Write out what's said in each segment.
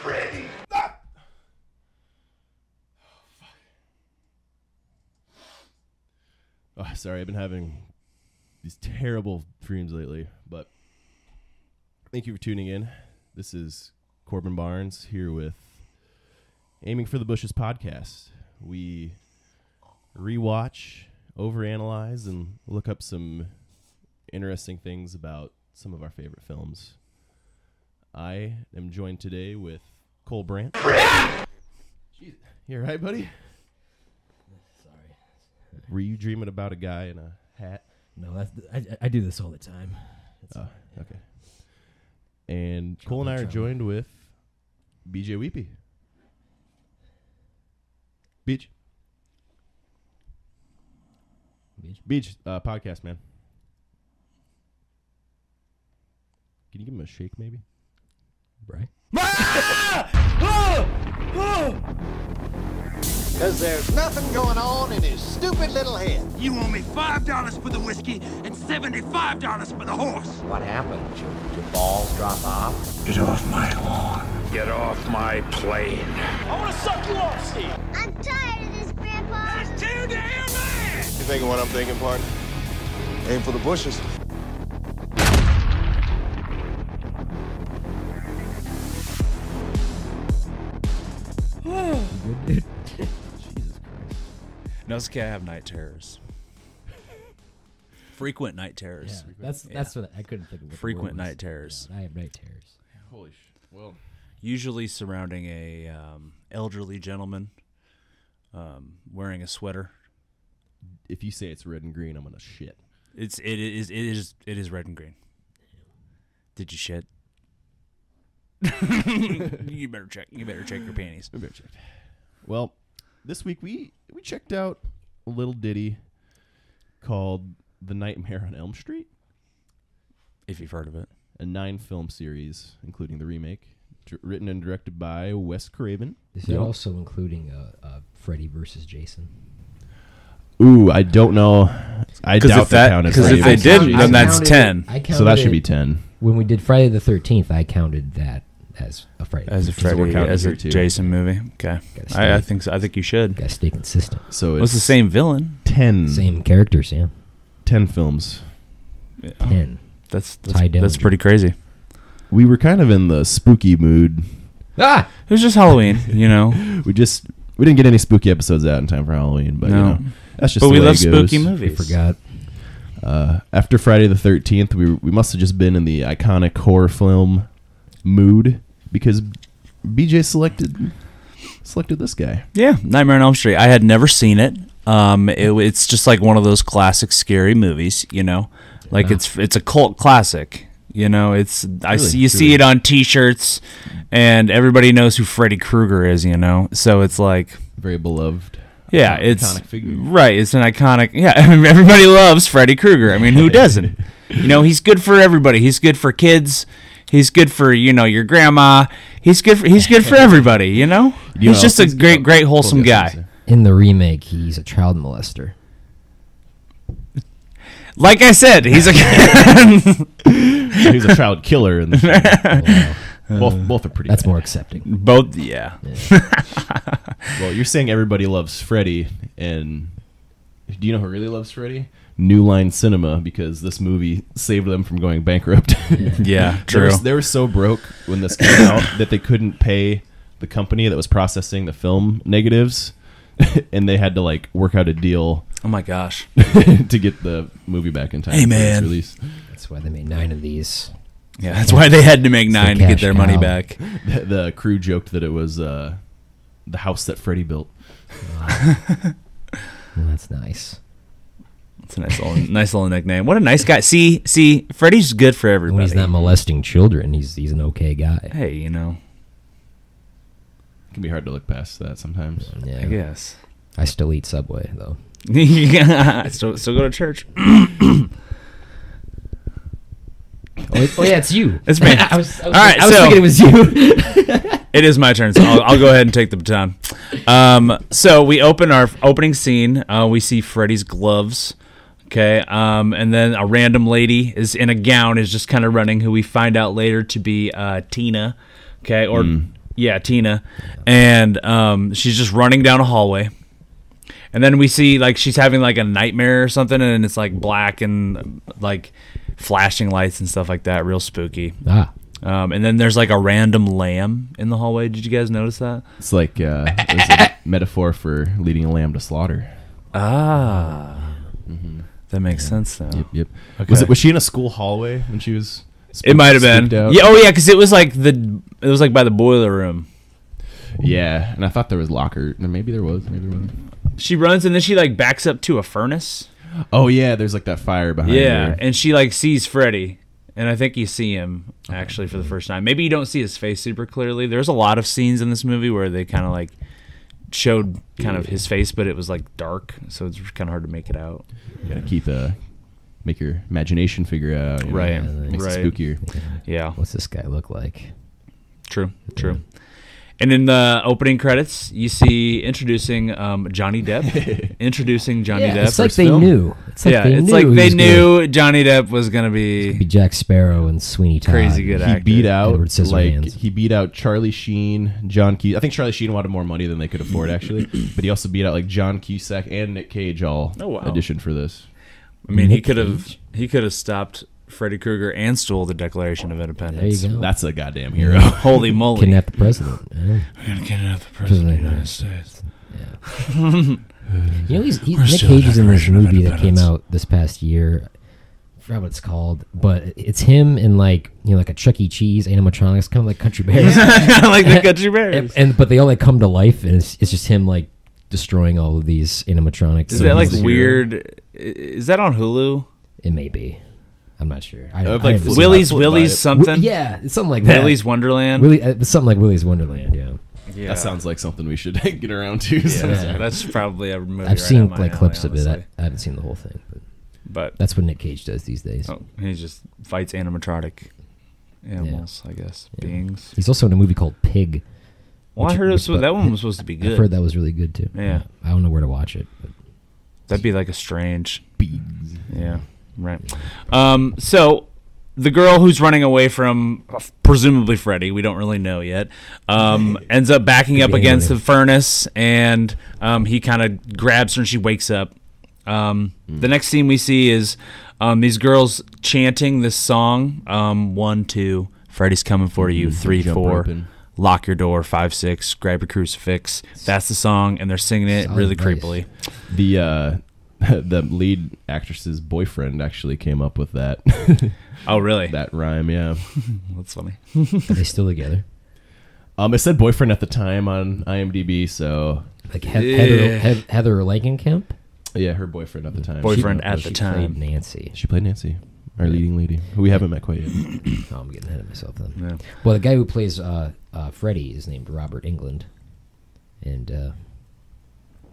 Freddy. Oh, sorry, I've been having these terrible dreams lately, but thank you for tuning in. This is Corbin Barnes here with Aiming for the Bushes podcast. We rewatch, overanalyze, and look up some interesting things about some of our favorite films. I am joined today with Cole Brandt. Jeez, you all right, buddy? Sorry. Were you dreaming about a guy in a hat? No, I do this all the time. Okay. And Cole and I are joined with BJ Weepy. Beach, podcast, man. Can you give him a shake, maybe? Right? Because there's nothing going on in his stupid little head. You owe me $5 for the whiskey and $75 for the horse. What happened? Did your balls drop off? Get off my lawn. Get off my plane. I want to suck you off, Steve. I'm tired of this, Grandpa. It's too damn bad. You thinking what I'm thinking, partner? Aim for the bushes. Good, dude. Jesus Christ. No, it's okay. I have night terrors. Frequent night terrors. Yeah, that's what I couldn't think of. What Frequent the word was. night terrors. Yeah, I have night terrors. Holy well. Usually surrounding a elderly gentleman wearing a sweater. If you say it's red and green, I'm gonna shit. It is red and green. Did you shit? You better check. You better check your panties. We better check. Well, this week we checked out a little ditty called The Nightmare on Elm Street. If you've heard of it. A 9-film series, including the remake, written and directed by Wes Craven. Is it also including Freddy versus Jason? Ooh, I don't know. I doubt that counted. Because if they did, then that's 10. So that should be 10. When we did Friday the 13th, I counted that as a Friday. As a Freddy, as a Jason movie. Okay, I think so. I think you should. Gotta stay consistent. So it's the same villain. 10. Same characters, yeah. 10 films. Yeah. 10. That's pretty crazy. We were kind of in the spooky mood. It was just Halloween, you know. We didn't get any spooky episodes out in time for Halloween, but you know, that's just. But we love spooky movies. We forgot. After Friday the 13th, we must have just been in the iconic horror film mood because BJ selected this guy. Yeah, Nightmare on Elm Street. I had never seen it. It's just like one of those classic scary movies, you know. Like it's a cult classic. You know, you see it on T-shirts, and everybody knows who Freddy Krueger is. You know, so it's like very beloved. Yeah, it's iconic figure. Right. It's an iconic. Yeah, I mean, everybody loves Freddy Krueger. I mean, who doesn't? You know, he's good for everybody. He's good for kids. He's good for your grandma. He's good for everybody. You know, he's just a great wholesome guy. In the remake, he's a child molester. Like I said, he's a he's a child killer in the wow. Both are pretty. That's bad. More accepting. Both, yeah. Well, you're saying everybody loves Freddy, and do you know who really loves Freddy? New Line Cinema, because this movie saved them from going bankrupt. Yeah, true. They were so broke when this came out that they couldn't pay the company that was processing the film negatives, and they had to work out a deal. Oh my gosh! To get the movie back in time. Hey man, release. That's why they made 9 of these. Yeah, that's why they had to make 9 to get their money back. The crew joked that it was the house that Freddy built. Wow. Well, that's nice. It's a nice little nickname. What a nice guy. See, Freddy's good for everybody. When he's not molesting children, he's an okay guy. Hey, you know, it can be hard to look past that sometimes. Yeah. I guess. I still eat Subway though. Still go to church. Oh yeah, it's you. It's me. I was thinking it was you. It is my turn, so I'll go ahead and take the baton. So we open our opening scene. We see Freddy's gloves. Okay, and then a random lady is in a gown is just kind of running, who we find out later to be Tina. Okay, or Yeah, Tina. And she's just running down a hallway. And then we see like she's having like a nightmare or something, and it's like black and like flashing lights and stuff like that, real spooky. And then there's like a random lamb in the hallway. Did you guys notice that? It's like it's a metaphor for leading a lamb to slaughter. That makes sense now. Yep. Okay. Was she in a school hallway when she was? It might have been. Out? Yeah. Oh yeah, because it was like by the boiler room. Yeah, and I thought there was locker. Maybe there was. Maybe there wasn't. She runs and then she like backs up to a furnace. Oh yeah, there's like that fire behind her. Yeah, and she like sees Freddy, and I think you see him actually for the first time. Maybe you don't see his face super clearly. There's a lot of scenes in this movie where they kind of like showed kind of his face, but it was like dark, so it's kind of hard to make it out. You gotta make your imagination figure it out. Right. Makes Right. it spookier. Yeah. What's this guy look like? True. And in the opening credits, you see introducing Johnny Depp. Introducing Johnny Depp. It's like they knew. It's like they knew Johnny Depp was gonna be Jack Sparrow and Sweeney Todd. crazy good actor. He beat out Edward Scissorhands. he beat out Charlie Sheen, John Cusack. I think Charlie Sheen wanted more money than they could afford actually, but he also beat out like John Cusack and Nick Cage all auditioned for this. I mean, Nick he could have stopped Freddy Krueger and stole the Declaration of Independence. There you go. That's a goddamn hero. Holy moly! Kidnap the president. Yeah. We're gonna kidnap the president of the United States. You know, Nick Cage is in this movie that came out this past year. I forgot what it's called, but it's him in like like a Chuck E. Cheese animatronics, kind of like Country Bears. Like the Country Bears. But they all like come to life, and it's just him like destroying all of these animatronics. Is that like weird? Is that on Hulu? It may be. I'm not sure. Like Willie's something. Yeah, it's something like that. Willy's Wonderland. It's something like Willy's Wonderland. Yeah. That sounds like something we should get around to. Yeah, that's probably a movie. I've seen like clips of it. I haven't seen the whole thing, but that's what Nick Cage does these days. Oh, he just fights animatronic animals, I guess, beings. He's also in a movie called Pig. Well, I heard that one was supposed to be good. I've heard that was really good too. Yeah. I don't know where to watch it. But that'd be like a strange. Yeah. Right. So the girl who's running away from presumably Freddy, we don't really know yet, ends up backing up against the furnace, and he kind of grabs her and she wakes up. The next scene we see is these girls chanting this song, 1, 2, Freddy's coming for you, 3, 4, lock your door, 5, 6, grab your crucifix. That's the song, and they're singing it really creepily. The lead actress's boyfriend actually came up with that. Oh, really? That rhyme, yeah. That's funny. are they still together? It said boyfriend at the time on IMDb, so Like Heather Langenkamp? yeah, her boyfriend at the time. Boyfriend at the She time. played Nancy. She played Nancy, our leading lady, who we haven't met quite yet. Oh, I'm getting ahead of myself then. Yeah. Well, the guy who plays Freddy is named Robert Englund, and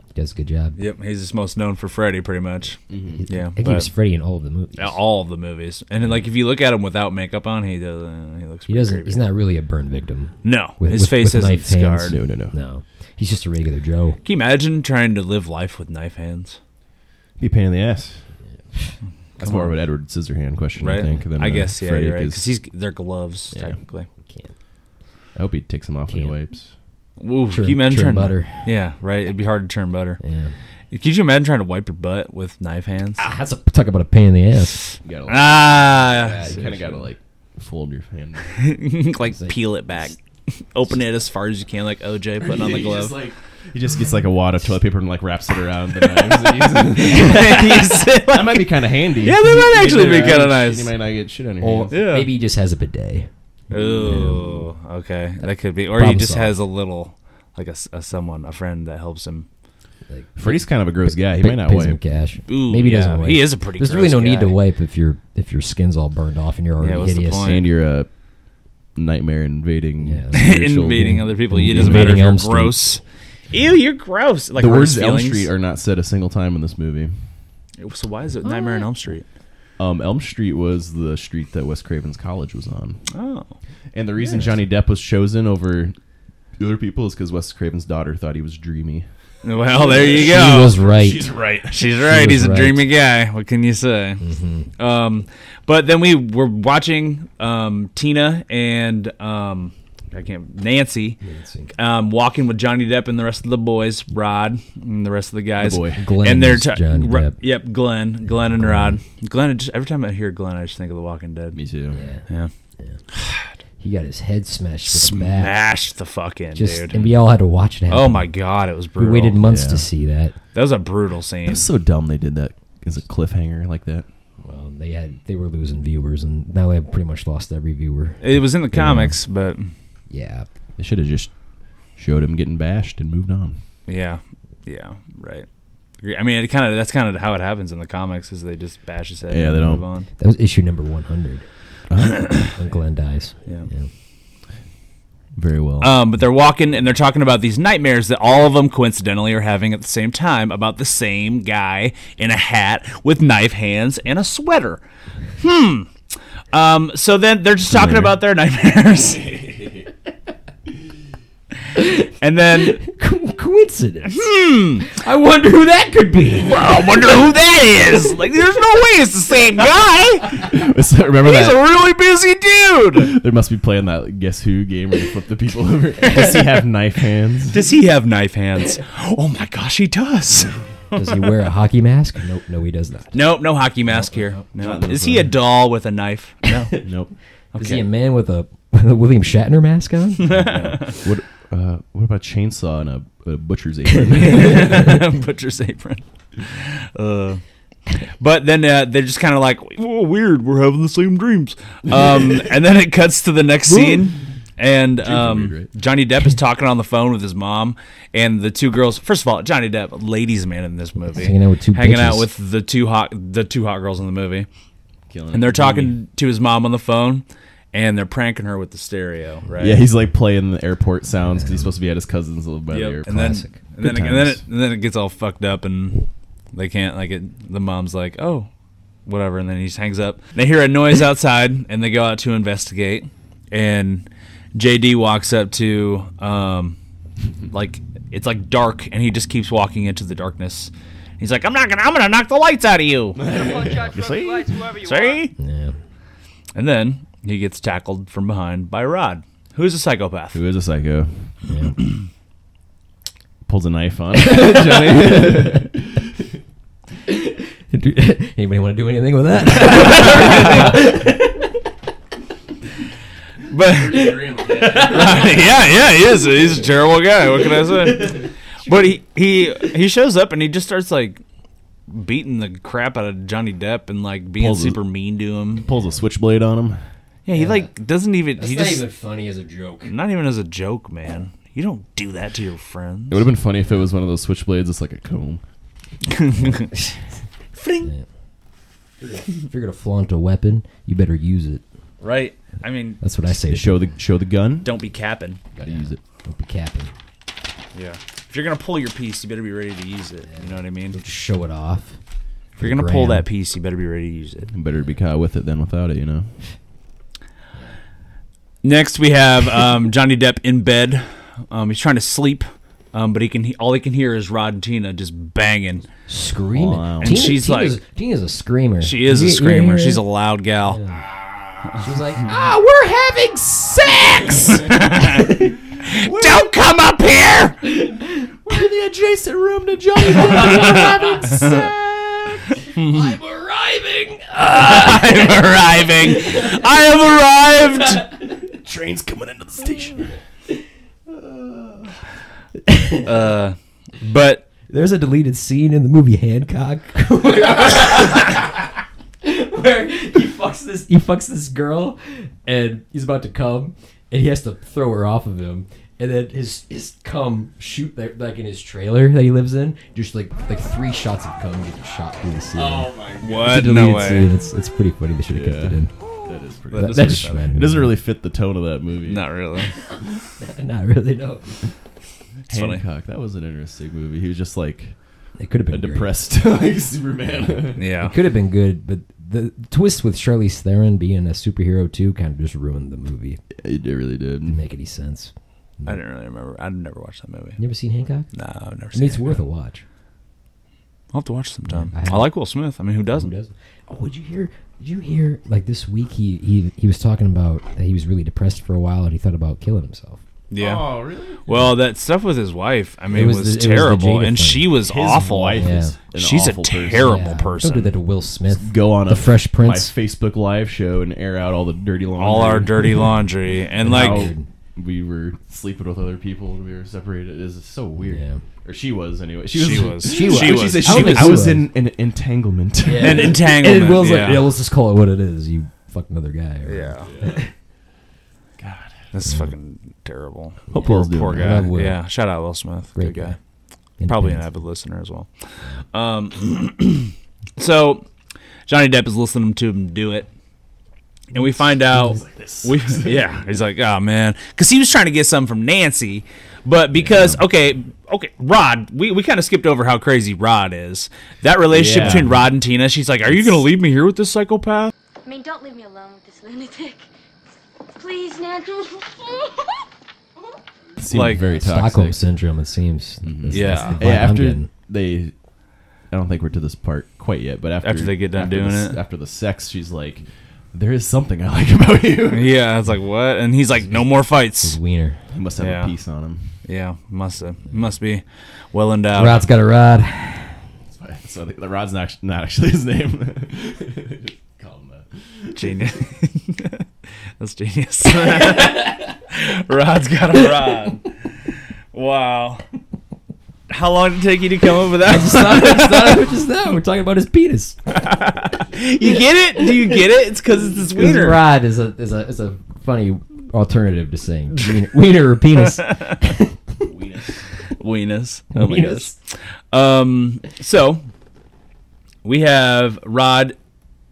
he does a good job. Yep, he's just most known for Freddy, pretty much. Yeah, I think he was Freddy in all of the movies. all of the movies, and then, like if you look at him without makeup on, he does. He looks. He pretty doesn't. creepy. He's not really a burn victim. No, his face with isn't knife hands. scarred. No. He's just a regular Joe. Can you imagine trying to live life with knife hands? Be a pain in the ass. That's more of an Edward Scissorhand question, Right? I think. Than, I guess, yeah, Freddy, you're right. Because they're gloves, Yeah. technically. Can't. I hope he takes them off when he wipes. Ooh, can you imagine Churn trying butter. Yeah, right. It'd be hard to turn butter. Yeah. Could you imagine trying to wipe your butt with knife hands? That's talk about a pain in the ass. You gotta, you kind of gotta like fold your hand. like peel it back, open it as far as you can, like OJ putting on the glove. He just gets like a wad of toilet paper and like wraps it around the knives. That might be kind of handy. Yeah, that might actually be kind of nice. You might not get shit on your Or hands. Yeah. maybe he just has a bidet. Oh, okay, that could be. Or Problem he just solved. has a little, like a friend that helps him. Freddy's kind of a gross guy. He might not pays him wipe. cash. Ooh, maybe he yeah, doesn't wipe. he is a pretty There's gross really no need guy. to wipe if your skin's all burned off and you're already what's the hideous. point? And you're a nightmare invading. Yeah. spiritual- Invading other people. It doesn't matter if Invading you're Elm Street. gross. Ew, you're gross. Like The hurt words his Elm feelings. Street are not said a single time in this movie. So why is it Nightmare on Elm Street? Elm Street was the street that Wes Cravens College was on. Oh, And the reason Johnny Depp was chosen over the other people is because Wes Craven's daughter thought he was dreamy. well, there you She go. was right. She's right. She's right. was He's a right. dreamy guy. What can you say? But then we were watching Tina and Nancy. Walking with Johnny Depp and the rest of the boys, Rod and the rest of the guys. The boy. Glenn and they're is Johnny Depp. Yep, Glenn and Rod. Glenn. Every time I hear Glenn, I just think of The Walking Dead. Me too. Yeah. He got his head smashed with a bat. Smashed the fuck in, dude. And we all had to watch it happen. Oh my god, it was brutal. We waited months to see that. That was a brutal scene. It was so dumb they did that as a cliffhanger like that. Well, they were losing viewers, and now they have pretty much lost every viewer. It was in the comics, but yeah, they should have just showed him getting bashed and moved on. Yeah, right. I mean, that's kind of how it happens in the comics, is they just bash his head. Yeah, and they don't move on. That was issue number 100 when Glenn dies. Yeah. Very well. But they're walking and they're talking about these nightmares that all of them coincidentally are having at the same time about the same guy in a hat with knife hands and a sweater. So then they're just talking about their nightmares. And then coincidence. I wonder who that could be. Well, I wonder who that is. Like, there's no way it's the same guy. Remember He's that? a really busy dude. They must be playing that Guess Who game where you flip the people over. Does he have knife hands? Does he have knife hands? Oh my gosh, he does. Does he wear a hockey mask? Nope, no, he does not. Nope, no hockey mask here. No. Is he a doll with a knife? No. Nope. Okay. Is he a man with a William Shatner mask on? What about chainsaw and a butcher's apron? Butcher's apron. But then they're just kind of like, oh, weird, we're having the same dreams. And then it cuts to the next scene. And weird, right? Johnny Depp is talking on the phone with his mom, and the two girls. First of all, Johnny Depp, ladies' man in this movie, hanging out with two bitches. with the two hot girls in the movie, Killing and they're it. talking to his mom on the phone, and they're pranking her with the stereo, right? Yeah, he's like playing the airport sounds because he's supposed to be at his cousin's little by the airport. And then it gets all fucked up, and they can't the mom's like, oh, whatever, and then he just hangs up. They hear a noise outside, and they go out to investigate, and JD walks up to it's like dark, and he just keeps walking into the darkness. He's like, I'm gonna knock the lights out of you. You see? Yeah. And then he gets tackled from behind by Rod, who's a psychopath. Who is a psycho? Yeah. Pulls a knife on Johnny. Anybody want to do anything with that? But yeah, he is. He's a terrible guy. What can I say? But he shows up and he just starts like beating the crap out of Johnny Depp and like being super mean to him. Pulls a switchblade on him. Yeah, he like doesn't even. That's not even funny as a joke. Not even as a joke, man. You don't do that to your friends. It would have been funny if it was one of those switchblades. It's like a comb. Fling. If you're gonna flaunt a weapon, you better use it. Right. I mean, that's what I say. Show the gun. Don't be capping. Gotta use it. Don't be capping. Yeah. If you're gonna pull your piece, you better be ready to use it. You know what I mean? Don't just show it off. If you're gonna pull that piece, you better be ready to use it. You better be caught with it than without it. You know. Next, we have Johnny Depp in bed. He's trying to sleep, but all he can hear is Rod and Tina just banging, screaming. Wow. And Tina's a screamer. She is a screamer. She's a loud gal. Yeah. She's like, we're having sex. Don't come up here. We're in the adjacent room to Johnny Depp. We're having sex. I'm arriving. I have arrived. Train's coming into the station. But there's a deleted scene in the movie Hancock where he fucks this girl and he's about to come and he has to throw her off of him, and then his cum shoot like in his trailer that he lives in, just like 3 shots of cum get shot through the ceiling. Oh my god! What? No way! Scene. It's pretty funny. They should have kept it in. That is pretty. It doesn't really fit the tone of that movie. Not really. Not really. No. It's Hancock. Funny. That was an interesting movie. He was just like it could have been a depressed like Superman. Yeah, it could have been good, but the twist with Charlize Theron being a superhero too kind of just ruined the movie. It really did. Didn't make any sense. I didn't really remember. I've never watched that movie. You ever seen Hancock? No, I've never I seen mean, it's Hancock. worth a watch. I'll have to watch sometime. I I like Will Smith. I mean, who doesn't? Oh, did you hear? Like this week, he was talking about that he was really depressed for a while and he thought about killing himself. Yeah. Oh, really? Well, that stuff with his wife, I mean, It was was the terrible, Jada and thing. she was His awful. wife is an She's a awful person. terrible person. Don't do that to Will Smith. Go on The Fresh Prince. my Facebook live show and air out all the dirty laundry. All our dirty laundry, and And like, how we were sleeping with other people and we were separated. It is so weird. Yeah. Or she was anyway. she was. She said I don't think I she was was. in an entanglement. an entanglement. And Will's yeah. like, let's just call it what it is. You fucked another guy. Or, Yeah. God. That's fucking terrible. Hope Poor, Will's doing poor well. guy. I love Will. Yeah. Shout out Will Smith. Great Good guy. guy. Probably an avid listener as well. So Johnny Depp is listening to him do it, and we find out. He's like, oh man, because he was trying to get some from Nancy, but because okay, Rod, we kind of skipped over how crazy Rod is. That relationship Yeah. between Rod and Tina, she's like, are you gonna leave me here with this psychopath? I mean, don't leave me alone with this lunatic. Please, Nancy. Seemed Like, very toxic. Stockholm syndrome. It seems. Yeah. That's the vibe Yeah, I'm after getting. they, I don't think we're to this part quite yet, but after They get done doing it. after the sex, she's like, "There is something I like about you." Yeah, I was like, what? And he's like, no more His fights. wiener. He must have Yeah. a piece on him. Yeah, must be well endowed. Rod's got a rod. So the Rod's not actually his name. Call him that. Genius. That's genius. Rod's got a rod. Wow. How long did it take you to come up with that? Just now. We're talking about his penis. You get it? Do you get it? It's because it's this His wiener. rod is a funny alternative to saying wiener or penis. Weenus. Oh my Weenus. gosh. So we have Rod.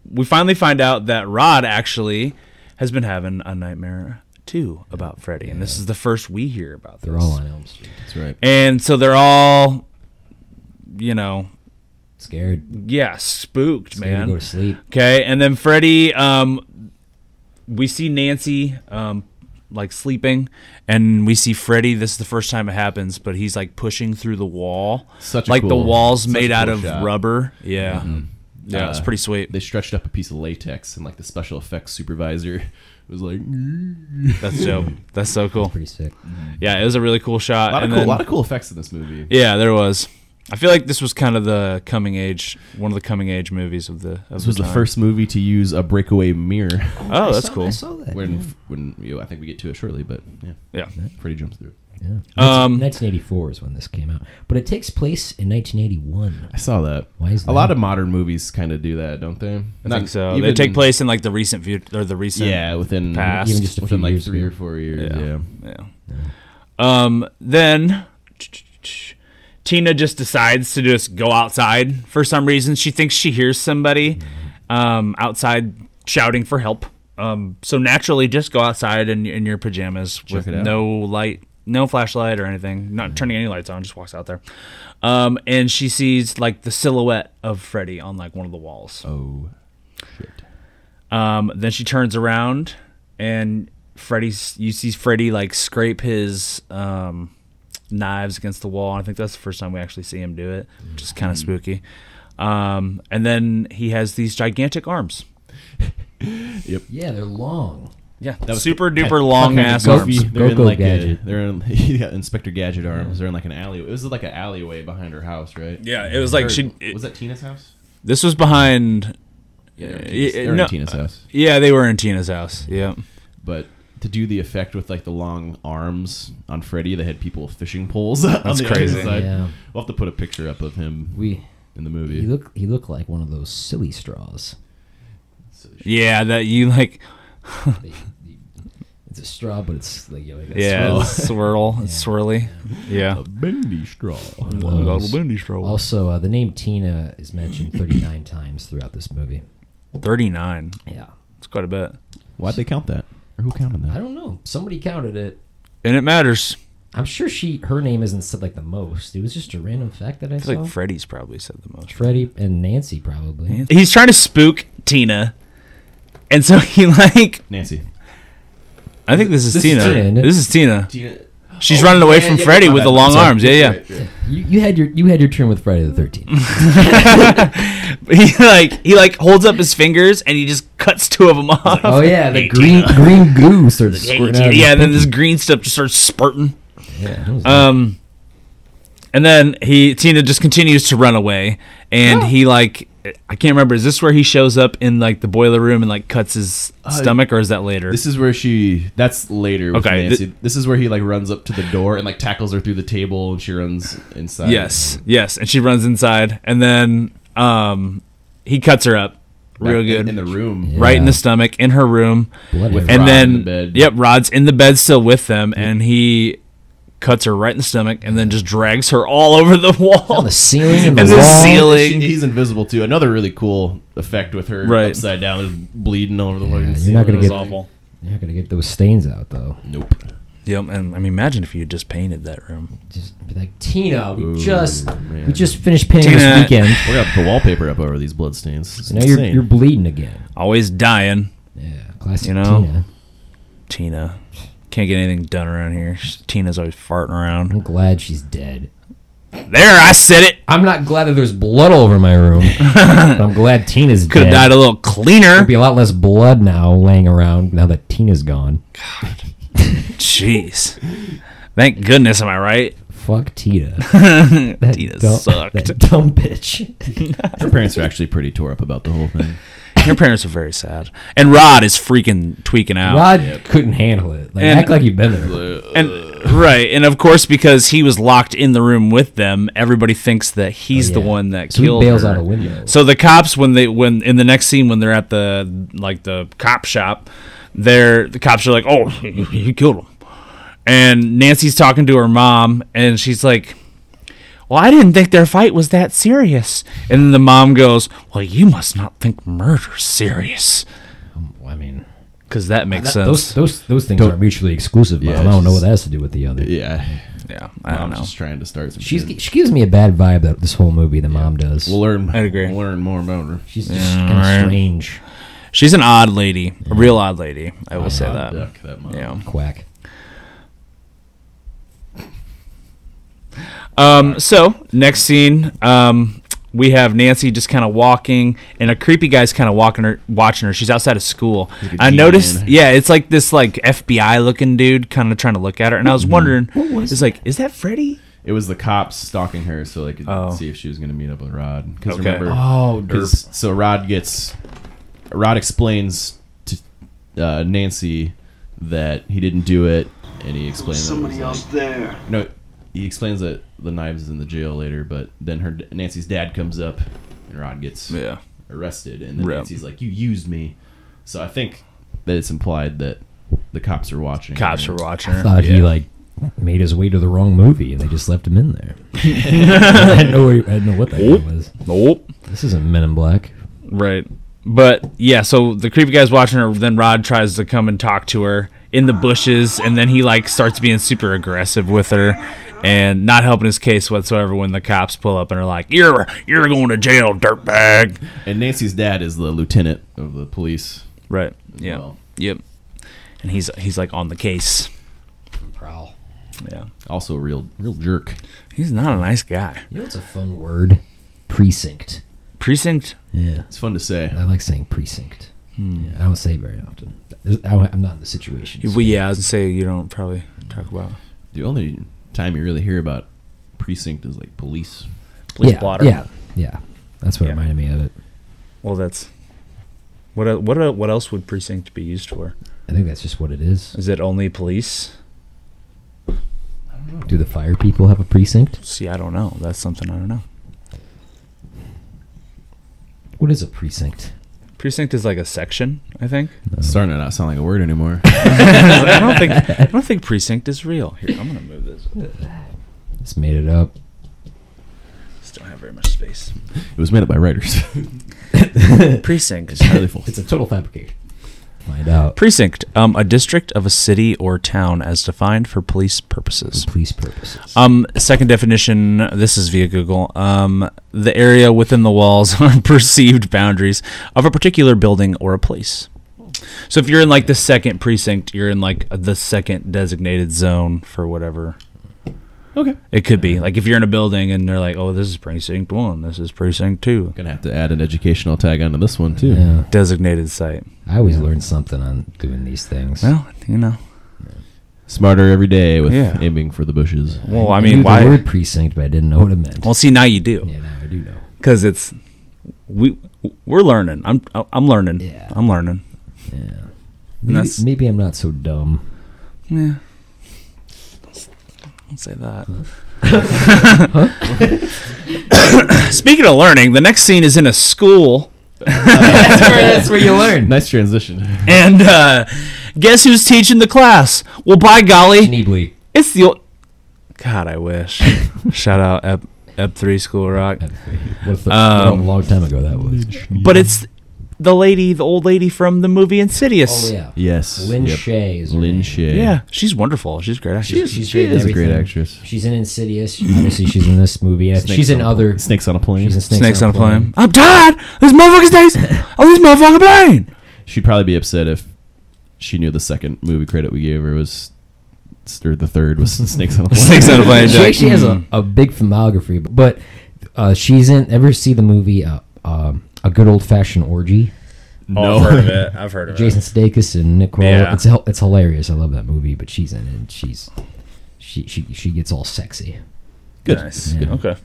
We finally find out that Rod actually has been having a nightmare too about Freddy, and this is the first we hear about this. They're all on Elm Street. That's right. And so they're all, Scared. yeah, spooked, Scared to man. go to sleep. Okay, and then Freddy, we see Nancy, like sleeping, and we see Freddy. This is the first time it happens, but he's like pushing through the wall, Such a like the cool- wall's such a made out cool of shot. rubber. Yeah, yeah, it's pretty sweet. They stretched up a piece of latex, and like the special effects supervisor was like, That's dope. That's so cool. Pretty sick. Yeah, it was a really cool shot. a And lot then- of cool effects in this movie. Yeah, there was. I feel like this was kind of the coming age, one of the coming age movies of the. This was the first movie to use a breakaway mirror. Oh, that's cool. I saw that. when I think we get to it shortly, but yeah, Yeah. Freddy jumps through. Yeah. 1984 Um, is when this came out, but it takes place in 1981. I saw that. Why is A that? lot of modern movies kind of do that, don't they? I think so. They take place in like the recent future or the recent. Yeah, within past. Even just a within few like years 3 ago. or 4 years. Yeah. Yeah. Then Tina just decides to just go outside for some reason. She thinks she hears somebody outside shouting for help. So naturally, just go outside in your pajamas with it out. no light, no flashlight or anything, not turning any lights on. Just walks out there, and she sees like the silhouette of Freddy on like one of the walls. Oh, shit. Then she turns around and you see Freddy like scrape his knives against the wall. I think that's the first time we actually see him do it, which is kind of spooky. And then he has these gigantic arms. Yeah, they're long. Yeah, was super kind- duper long kind of ass goofy. arms. They're in Go-Go like Gadget. they're in yeah, Inspector Gadget arms. They're in like an alleyway. It was like an alleyway behind her house, right? Yeah, it was like Or- was that Tina's house? This was behind. Yeah, they were in Tina's house. Yeah, they were in Tina's house. Yeah. But to do the effect with like the long arms on Freddy, they had people with fishing poles. That's crazy. Yeah. We'll have to put a picture up of him in the movie. He looked like one of those silly straws. Yeah, that you like. It's a straw, but it's like, a Yeah, swirl. it's swirly. Yeah. bendy straw. Those. bendy straw. Also, the name Tina is mentioned 39 times throughout this movie. 39. Yeah. It's quite a bit. Why'd they count that? Or who counted that? I don't know. Somebody counted it. And it matters. I'm sure her name isn't said like the most. It was just a random fact that I I saw. feel like Freddy's probably said the most. Freddie and Nancy probably. He's trying to spook Tina. And so he like Nancy. I think this is This is Tina. Tina, isn't it? This is Tina. Tina. She's running away from Freddy with the long arms. Yeah. Right. You had your turn with Friday the 13th. he holds up his fingers and he just cuts two of them off. Oh yeah, the green goo starts squirting out. Yeah, and then this green stuff just starts spurting. Yeah. And then Tina just continues to run away, and he I can't remember. Is this where he shows up in like the boiler room and like cuts his stomach, or is that later? This is where that's later. With Okay, Nancy. This is where he like runs up to the door and like tackles her through the table, and she runs inside. Yes, and she runs inside, and then he cuts her up real good in the room, right in the stomach, in her room, with and Rod then in the bed. Rod's in the bed still with them, and he cuts her right in the stomach, and then just drags her all over the wall, on the ceiling, and the wall. ceiling. He's invisible too. Another really cool effect with her upside down, is bleeding all over the wall. You're not gonna get awful. You're not gonna get those stains out though. Nope. Yep, and I mean, imagine if you had just painted that room. Just be like, Tina, we Man. just finished painting this Tina. weekend. We're gonna put wallpaper up over these blood stains. It's So now insane. you're bleeding again. Always dying. Yeah, classic You know? Tina. Tina. Can't get anything done around here. Tina's always farting around. I'm glad she's dead. There, I said it. I'm not glad that there's blood all over my room. But I'm glad Tina's Could dead. have died a little cleaner. There'd be a lot less blood now laying around now that Tina's gone. Jeez. Thank goodness, am I right? Fuck Tina. Tina sucked. That dumb bitch. Her parents are actually pretty tore up about the whole thing. Her parents are very sad. And Rod is freaking tweaking out. Rod couldn't handle it. Like, And- act like you've been there. And of course, because he was locked in the room with them, everybody thinks that he's the one that So he killed bails her. out a window. So the cops, when in the next scene when they're at the cop shop, the cops are like, "Oh, he killed him," and Nancy's talking to her mom, and she's like, "Well, I didn't think their fight was that serious." And then the mom goes, "Well, you must not think murder's serious." I mean, Because that makes sense. Those things aren't mutually exclusive. Mom. Yeah, I don't know just- what that has to do with the other. Yeah. Yeah, I don't know. Mom's just trying to start some She shit. gives me a bad vibe that this whole movie. The mom does. We'll learn. I'd agree. We'll learn more about her. She's just kind of right. strange. She's an odd lady, a real odd lady. I will say that. Duck, that mom. Yeah. Quack. So next scene, we have Nancy just kind of walking, and a creepy guy's kind of watching her. She's outside of school. Like a I noticed, demon. yeah, it's like this like FBI looking dude, kind of trying to look at her. And I was wondering, is that Freddy? It was the cops stalking her so they could Oh. see if she was going to meet up with Rod. Because Okay. remember, Oh, so Rod explains to Nancy that he didn't do it, and he explains Somebody else there. No, he explains that the knives is in the jail later, but then Nancy's dad comes up, and Rod gets arrested, and then Yep. Nancy's like, "You used me." So I think that it's implied that the cops are watching. Cops her. are watching I her. thought he like made his way to the wrong movie and they just left him in there. I didn't know what that guy was. Nope. This isn't Men in Black. Right. But yeah, so the creepy guy's watching her. Then Rod tries to come and talk to her in the bushes, and then he like starts being super aggressive with her and not helping his case whatsoever when the cops pull up and are like, "You're going to jail, dirtbag." And Nancy's dad is the lieutenant of the police. Right. Yeah. Well. Yep. And he's like on the case. Prowl. Yeah. Also a real jerk. He's not a nice guy. You know what's a fun word? Precinct. Precinct. Yeah. It's fun to say. I like saying precinct. Yeah, I don't say it very often. I'm not in the situation. Well, yeah, I was gonna say you don't probably talk about The only time you really hear about precinct is like police. yeah, blotter. Yeah. That's what Yeah. reminded me of it. Well, that's what else would precinct be used for? I think that's just what it is. Is it only police? Do the fire people have a precinct? See, I don't know. That's something I don't know. What is a precinct? Precinct is like a section, I think. It's starting to not sound like a word anymore. I don't think precinct is real. Here, I'm gonna move this. Just made it up. Just don't have very much space. It was made up by writers. Precinct. It's highly false. It's a total fabrication. Find out. Precinct, a district of a city or town as defined for police purposes. For police purposes. Second definition, this is via Google. The area within the walls or perceived boundaries of a particular building or a place. So if you're in like the second precinct, you're in like the second designated zone for whatever. Okay. It could be like if you're in a building and they're like, "Oh, this is precinct 1. This is precinct 2." Gonna have to add an educational tag onto this one too. Yeah. Designated site. I always learn something on doing these things. Well, you know. Smarter every day with aiming for the bushes. Well, I I mean, knew why? the word precinct, but I didn't know what it meant. Well, see, now you do. Yeah, now I do know. Because it's we're learning. I'm learning. Yeah. I'm learning. Yeah. Maybe I'm not so dumb. Yeah. Don't say that. Speaking of learning, the next scene is in a school. That's where you learn. Nice transition. And guess who's teaching the class? Well, by golly, Schneebly. it's the old... God, I wish. Shout out Ep.6 School Rock. What a long time ago that was. But it's the old lady from the movie Insidious. Oh, yeah. Yes. Lynn Shay is her Lynn name. Shay. Yeah, she's wonderful. She's a great actress. She's She great in is a great everything. actress. She's in Insidious. Obviously, she's in this movie. She's in other... Snakes on a Plane. She's in Snakes on a Plane. I'm tired. This motherfucker's days on this motherfucking plane. She'd probably be upset if she knew the second movie credit we gave her was, or the third was Snakes on a Plane. Snakes on a Plane. She actually has a big filmography, but she's in... Ever see the movie A Good Old Fashioned Orgy? No. I've heard of it. I've heard of Jason Sudeikis and Nick Kroll. Yeah. It's hilarious. I love that movie, but she's in it. And she gets all sexy. Good. Nice. Yeah. Okay.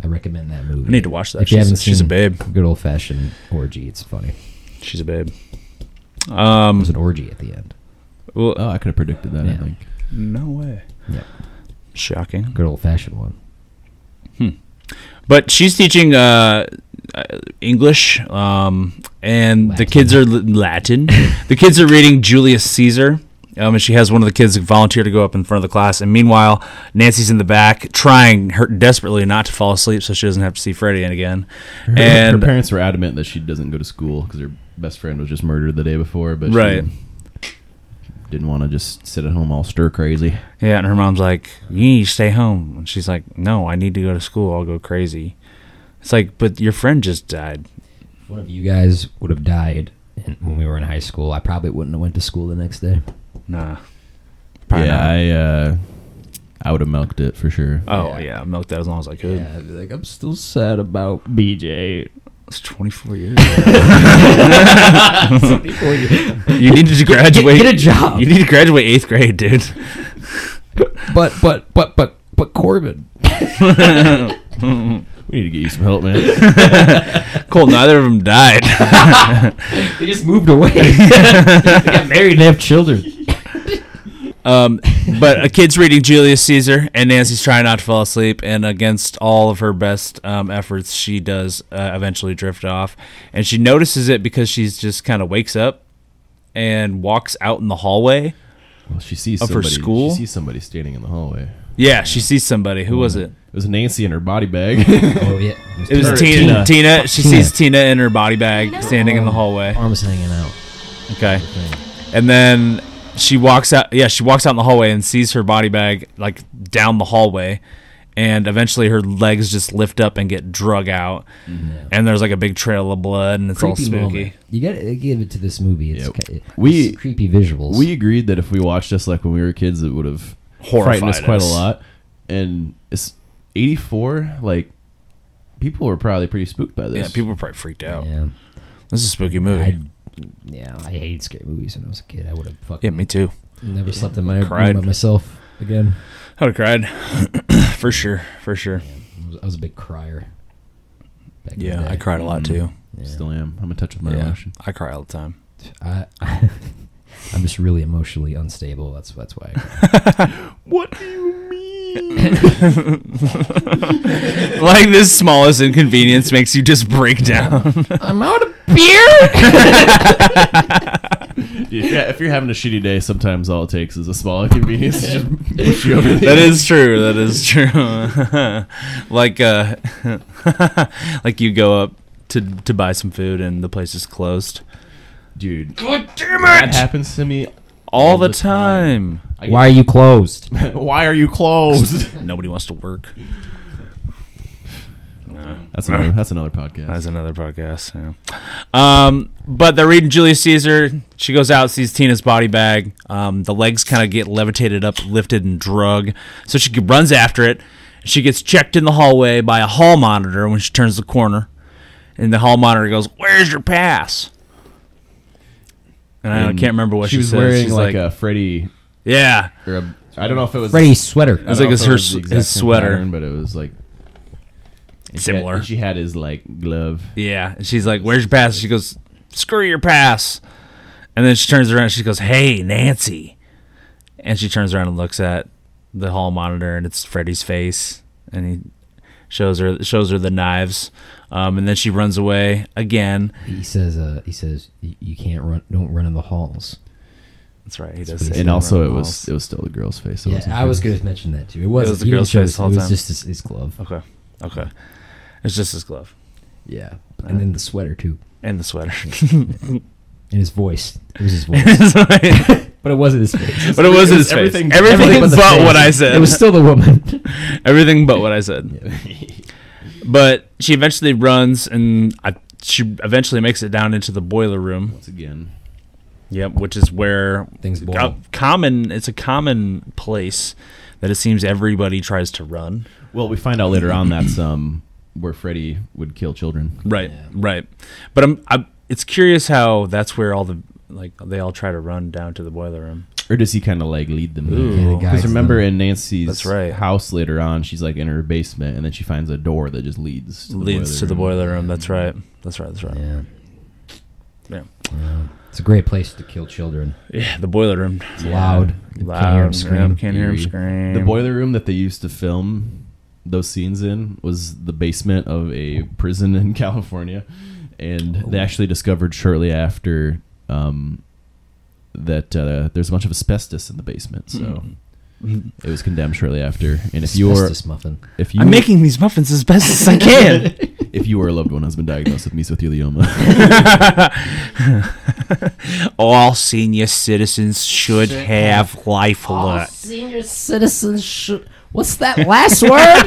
I recommend that movie. I need to watch that. If you haven't She's a seen babe. Good Old Fashioned Orgy, it's funny. She's a babe. There's an orgy at the end. Well, Oh, I could have predicted that, I Yeah. think. no way. Yeah, Shocking. Good Old Fashioned one. But she's teaching English, and the Latin. kids are Latin. The kids are reading Julius Caesar. And she has one of the kids volunteer to go up in front of the class. And meanwhile, Nancy's in the back trying desperately not to fall asleep so she doesn't have to see Freddie again. Her And parents were adamant that she doesn't go to school because her best friend was just murdered the day before. But Right. she didn't want to just sit at home all stir crazy. yeah, and her mom's like, "You need to stay home." And she's like, "No, I need to go to school. I'll go crazy." It's like, but your friend just died. If one of you guys would have died when we were in high school, I probably wouldn't have went to school the next day. Nah. Probably not. I would have milked it for sure. Oh, yeah. I milked that as long as I could. Yeah, I'd be like, I'm still sad about BJ. It's 24 years. You needed to graduate. Get a job. You need to graduate 8th grade, dude. But Corbin. We need to get you some help, man. Cole, neither of them died. They just moved away. They got married and have children. But a kid's reading Julius Caesar, and Nancy's trying not to fall asleep. And against all of her best efforts, she does eventually drift off. And she notices it because she's just kind of wakes up and walks out in the hallway. Well, she sees Of her somebody. school? She sees somebody standing in the hallway. Yeah, she sees somebody. Who was it? It was Nancy in her body bag. Oh, yeah. It was Tina. Tina. She Tina. sees Tina in her body bag standing in the hallway. Arms hanging out. Okay. And then she walks out. Yeah, she walks out in the hallway and sees her body bag like down the hallway. And eventually her legs just lift up and get drug out. Yeah. And there's like a big trail of blood and it's all Creepy spooky. moment. You gotta give it to this movie. It's, We- it's creepy visuals. We agreed that if we watched this like when we were kids, it would have Horrified frightened us quite a us. lot. And it's 84. Like people were probably pretty spooked by this. Yeah, people were probably freaked out. Yeah. This is a spooky movie. I hated scary movies when I was a kid. I would have Yeah, fucking me too. never slept in my room Cried. by myself again. I would have cried. For sure. For sure. I was a big crier. back in the Yeah, day. I cried a lot too. Yeah. Still am. I'm in touch with my Yeah, emotion. I cry all the time. I'm just really emotionally unstable. That's why. I cry. What do you mean? Like this smallest inconvenience makes you just break down. I'm out of beer. If you're having a shitty day, sometimes all it takes is a small inconvenience to just push you over the That is true. That is true. Like like you go up to buy some food and the place is closed. Dude. God damn That happens to me all the time. Why are you closed? Why are you closed? Nobody wants to work. That's another podcast. That's another podcast. Yeah. But they're reading Julius Caesar. She goes out, sees Tina's body bag. The legs kind of get levitated up, lifted, and drug. So she runs after it. She gets checked in the hallway by a hall monitor when she turns the corner. And the hall monitor goes, "Where's your pass?" And I can't remember what she says. She was wearing like a Freddy. Yeah. Or I don't know if it was Freddy's sweater. It was like his sweater. Pattern, but it was like similar. She had his like glove. Yeah. And she's like, "Where's your pass?" She goes, "Screw your pass." And then she turns around and she goes, "Hey, Nancy." And she turns around and looks at the hall monitor, and it's Freddy's face. And he shows her the knives. And then she runs away again. He says, "You can't run. Don't run in the halls." That's right. He does say And also, it was still the girl's face. So yeah, I was going to mention that too. It was the girl's face the whole It was time. just his glove. Okay. It's just his glove. Yeah, and then the sweater too, And the sweater. and his voice. It was his voice, but it wasn't his face. But it wasn't his face. everything Everything the but face. what I said. It was still the woman. Everything but what I said. But she eventually runs, and she eventually makes it down into the boiler room. once again. Yep, which is where Things boil. It's a common place that it seems everybody tries to run. Well, we find out later on that's where Freddy would kill children. Right, right. But it's curious how that's where all they all try to run down to the boiler room. Or does he kind of like lead them? Ooh. Because remember in Nancy's That's right. house later on, she's like in her basement, and then she finds a door that just leads to the boiler room. That's right. That's right. Yeah. Yeah. It's a great place to kill children. Yeah, the boiler room. It's loud. You can't hear them scream. Yeah, can't hear them scream. The boiler room that they used to film those scenes in was the basement of a prison in California, and they actually discovered shortly after that there's a bunch of asbestos in the basement, so it was condemned shortly after. And if I'm making these muffins as best as I can. If you or a loved one has been diagnosed with mesothelioma, all senior citizens should have life alert. Senior citizens should. What's that last word?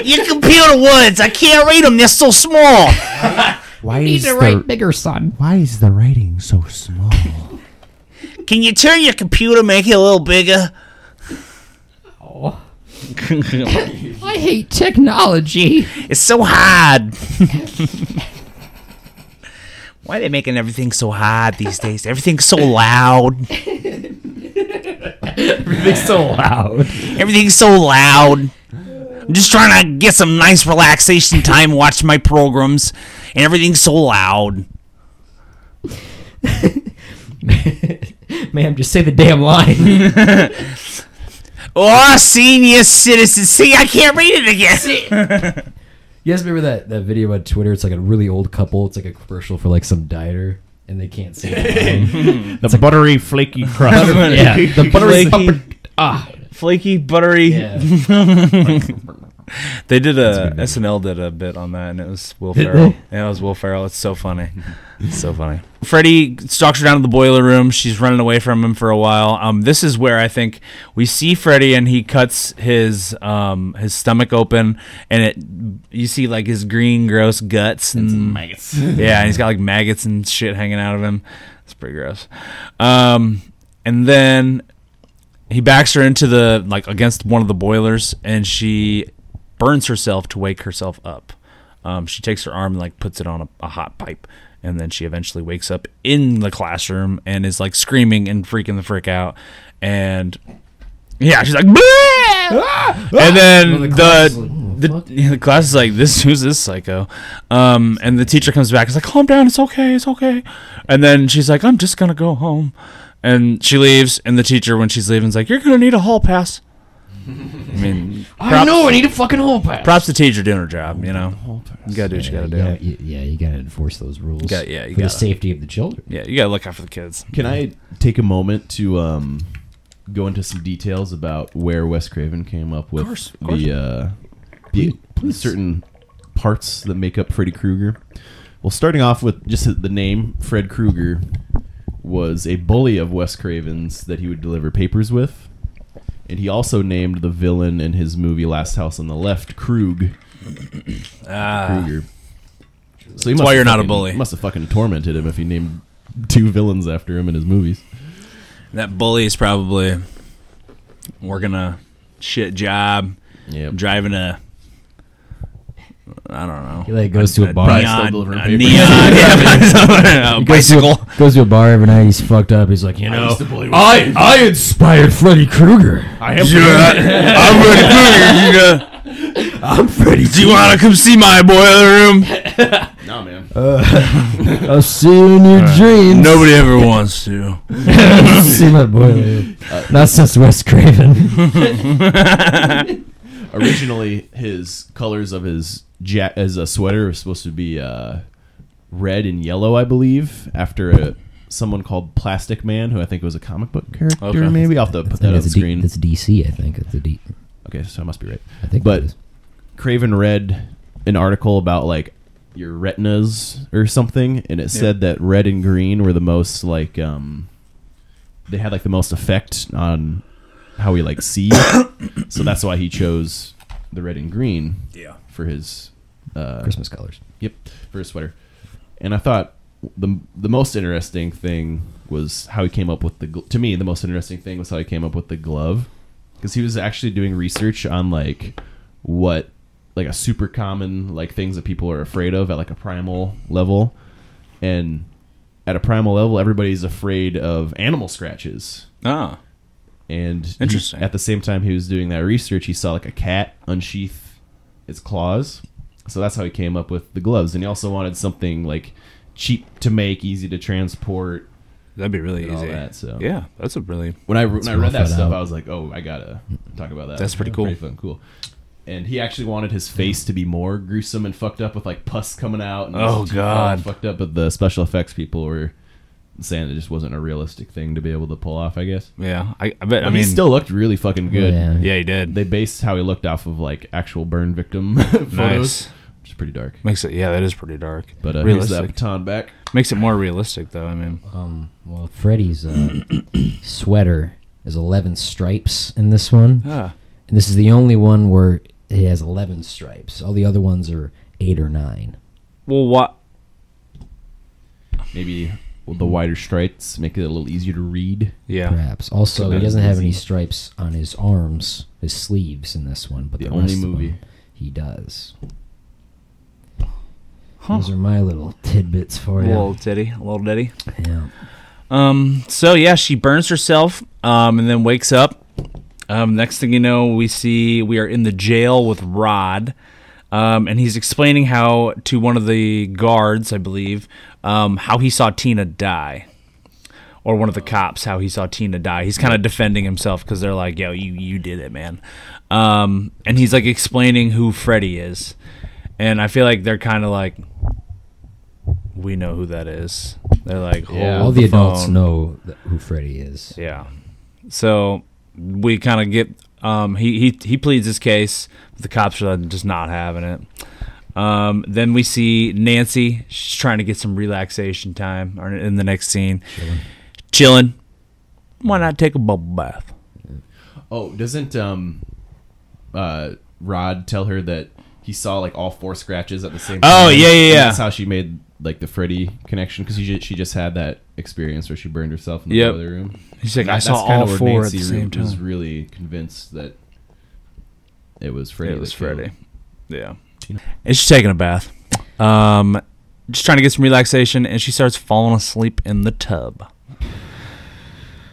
Your computer words, I can't read them. They're so small. Why need to write bigger, son? Why is the writing so small? Can you turn your computer, make it a little bigger? Oh. I hate technology. It's so hard. Why are they making everything so hard these days? Everything's so loud. Everything's so loud. Everything's so loud. I'm just trying to get some nice relaxation time, watch my programs, and everything's so loud. Ma'am, just say the damn line. Oh, senior citizens. See, I can't read it again. You guys remember that video on Twitter? It's like a really old couple. It's like a commercial for like some dieter, and they can't say the line. The buttery, flaky crust. Yeah, the buttery. Flaky, buttery. Yeah. They did SNL did a bit on that, and it was Will Ferrell. Yeah, it was Will Ferrell. It's so funny. It's so funny. Freddy stalks her down to the boiler room. She's running away from him for a while. This is where I think we see Freddy, and he cuts his stomach open, and you see like his green, gross guts and some maggots. Yeah, and he's got like maggots and shit hanging out of him. It's pretty gross. And then he backs her into against one of the boilers, and she burns herself to wake herself up. She takes her arm and puts it on a hot pipe, and then she eventually wakes up in the classroom and is screaming and freaking the frick out. And yeah, she's like, and then the class is like, who's this psycho? And the teacher comes back. It's like, calm down, it's okay. And then she's like, I'm just gonna go home. And she leaves, and the teacher, when she's leaving, is like, you're gonna need a hall pass. I mean, I know I need a fucking hall pass. Props to teacher doing her job, you know. You gotta do what you gotta do. You gotta enforce those rules. For the safety of the children. Yeah, you gotta look out for the kids. Can I take a moment to go into some details about where Wes Craven came up with the certain parts that make up Freddy Krueger? Well, starting off with just the name, Fred Krueger was a bully of Wes Craven's that he would deliver papers with. And he also named the villain in his movie Last House on the Left, Kruger. So That's why you're not a bully. Must have fucking tormented him if he named 2 villains after him in his movies. That bully is probably working a shit job, driving a, I don't know. He like goes to a bar. Neon bicycle. Goes to a bar every night. He's fucked up. He's like, I inspired Freddy Krueger. I'm Freddy Krueger. I'm Freddy. Do you want to come see my boiler room? No, man. I'll see you in your dreams. Nobody ever wants to. See my boiler room. Not since Wes Craven. Originally, his colors of his as a sweater were supposed to be red and yellow, I believe, after someone called Plastic Man, who I think was a comic book character. Maybe I'll have to put that on the screen. It's DC, I think. It's a D. Okay, so I must be right. I think, but Craven read an article about like your retinas or something, and it said that red and green were the most like they had like the most effect on how we like see. So that's why he chose the red and green for his Christmas colors. Yep, for his sweater. And I thought the most interesting thing was how he came up with to me the most interesting thing was how he came up with the glove, because he was actually doing research on like what like a super common like things that people are afraid of at like a primal level. And at a primal level, everybody's afraid of animal scratches. Ah. And interesting. At the same time he was doing that research, he saw like a cat unsheath its claws. So that's how he came up with the gloves. And he also wanted something like cheap to make, easy to transport. That'd be really easy. All that, so. Yeah, that's a really... When I read that stuff, I was like, oh, I gotta talk about that. That's pretty cool. Pretty fun, cool. And he actually wanted his face to be more gruesome and fucked up with like pus coming out. And oh, God. Fucked up, but the special effects people were saying it just wasn't a realistic thing to be able to pull off, I guess. Yeah, I bet. I mean, he still looked really fucking good. Yeah, he did. They based how he looked off of like actual burn victim photos, nice. which is pretty dark. Makes it, that is pretty dark. But here's that baton back. Makes it more realistic, though. I mean, well, Freddy's sweater is 11 stripes in this one, and this is the only one where he has 11 stripes. All the other ones are 8 or 9. Well, what? Maybe. Will the wider stripes make it a little easier to read? Yeah. Perhaps. Also, he doesn't have any stripes on his arms, his sleeves in this one, but the only rest movie of them, he does. Those are my little tidbits for you. A little ditty. Yeah. So yeah, she burns herself, and then wakes up. Next thing you know, we are in the jail with Rod. And he's explaining how to one of the guards, I believe, how he saw Tina die, or one of the cops, how he saw Tina die. He's kind of defending himself because they're like, "Yo, you did it, man." And he's like explaining who Freddy is, and I feel like they're kind of like, "We know who that is." They're like, all the adults know who Freddy is. Yeah, so we kind of get. He pleads his case. The cops are just not having it. Then we see Nancy. She's trying to get some relaxation time in the next scene. Chilling. Why not take a bubble bath? Oh, doesn't Rod tell her that he saw like all 4 scratches at the same time? Oh, yeah. And that's how she made like the Freddy connection, because she just had that experience where she burned herself in the other room. He's like, I saw all 4 at the same time. Was really convinced that it was Freddy. It was Freddy. Yeah. And she's taking a bath. Just trying to get some relaxation, and she starts falling asleep in the tub.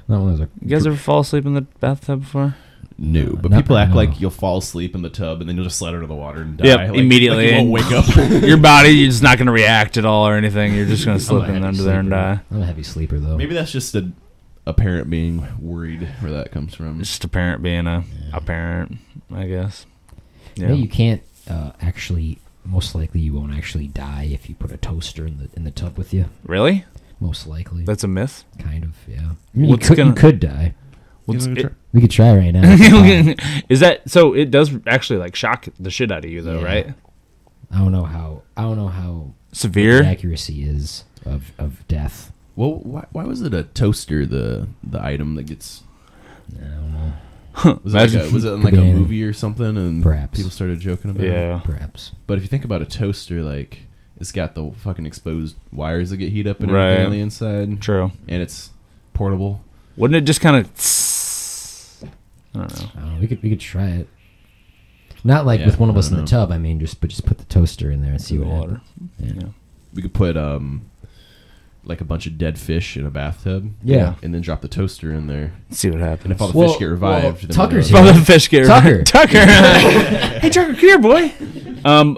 You guys ever fall asleep in the bathtub before? No, but people act like you'll fall asleep in the tub and then you'll just slide under the water and die. Yep, immediately. Like you won't wake up. Your body, you're just not going to react at all or anything. You're just going to slip in under there and die. I'm a heavy sleeper, though. Maybe that's just a parent being worried where that comes from. It's just a parent being a parent, I guess. Yeah, you can't actually. Most likely, you won't actually die if you put a toaster in the tub with you. Really? Most likely. That's a myth. Kind of, yeah. You could die. We could try right now. Is that so? It does actually like shock the shit out of you, though, right? I don't know how severe the accuracy is of death. Well, why was it a toaster? The item that gets. I don't know. Was it in like a movie or something? And perhaps people started joking about it? Yeah. Perhaps. But if you think about a toaster, like, it's got the fucking exposed wires that get heat up and everything on the inside. True. And it's portable. Wouldn't it just kind of... I don't know. Oh, we could try it. Not like with one of us in the tub. I mean, just put the toaster in there and see what happens. Yeah. We could put like a bunch of dead fish in a bathtub. Yeah. And then drop the toaster in there. See what happens. And if all the fish get revived, then Tucker's All here. the fish get Tucker. Tucker. Hey, Tucker, come here, boy.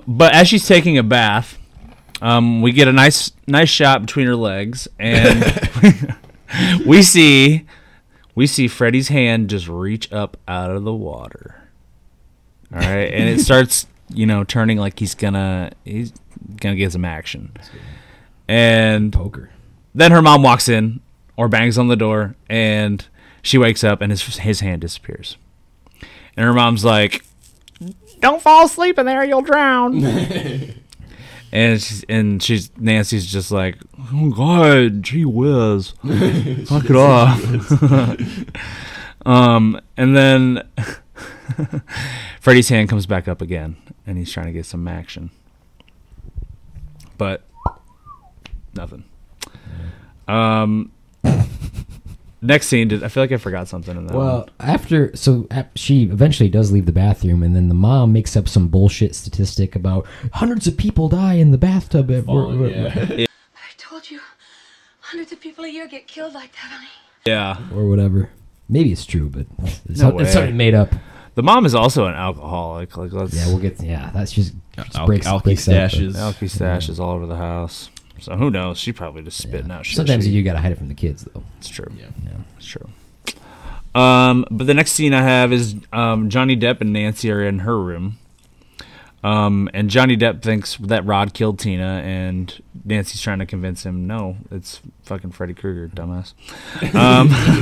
But as she's taking a bath, we get a nice shot between her legs, and we see Freddy's hand just reach up out of the water. All right, and it starts, turning like he's gonna get some action. And Poker. Then her mom walks in or bangs on the door, and she wakes up, and his hand disappears. And her mom's like, "Don't fall asleep in there, you'll drown." and Nancy's just like, "Oh God, gee whiz, knock it off." And then Freddy's hand comes back up again, and he's trying to get some action, but nothing. Next scene, I feel like I forgot something in that one. She eventually does leave the bathroom, and then the mom makes up some bullshit statistic about hundreds of people die in the bathtub. I told you, hundreds of people a year get killed like that, honey. Yeah. Or whatever. Maybe it's true, but it's No way. something made up. The mom is also an alcoholic. That's just alky stashes. Alky stashes all over the house. So who knows? She probably just spitting out shit. Sometimes you gotta hide it from the kids, though. It's true. Yeah. It's true. But the next scene I have is Johnny Depp and Nancy are in her room. And Johnny Depp thinks that Rod killed Tina, and Nancy's trying to convince him, no, it's fucking Freddy Krueger, dumbass.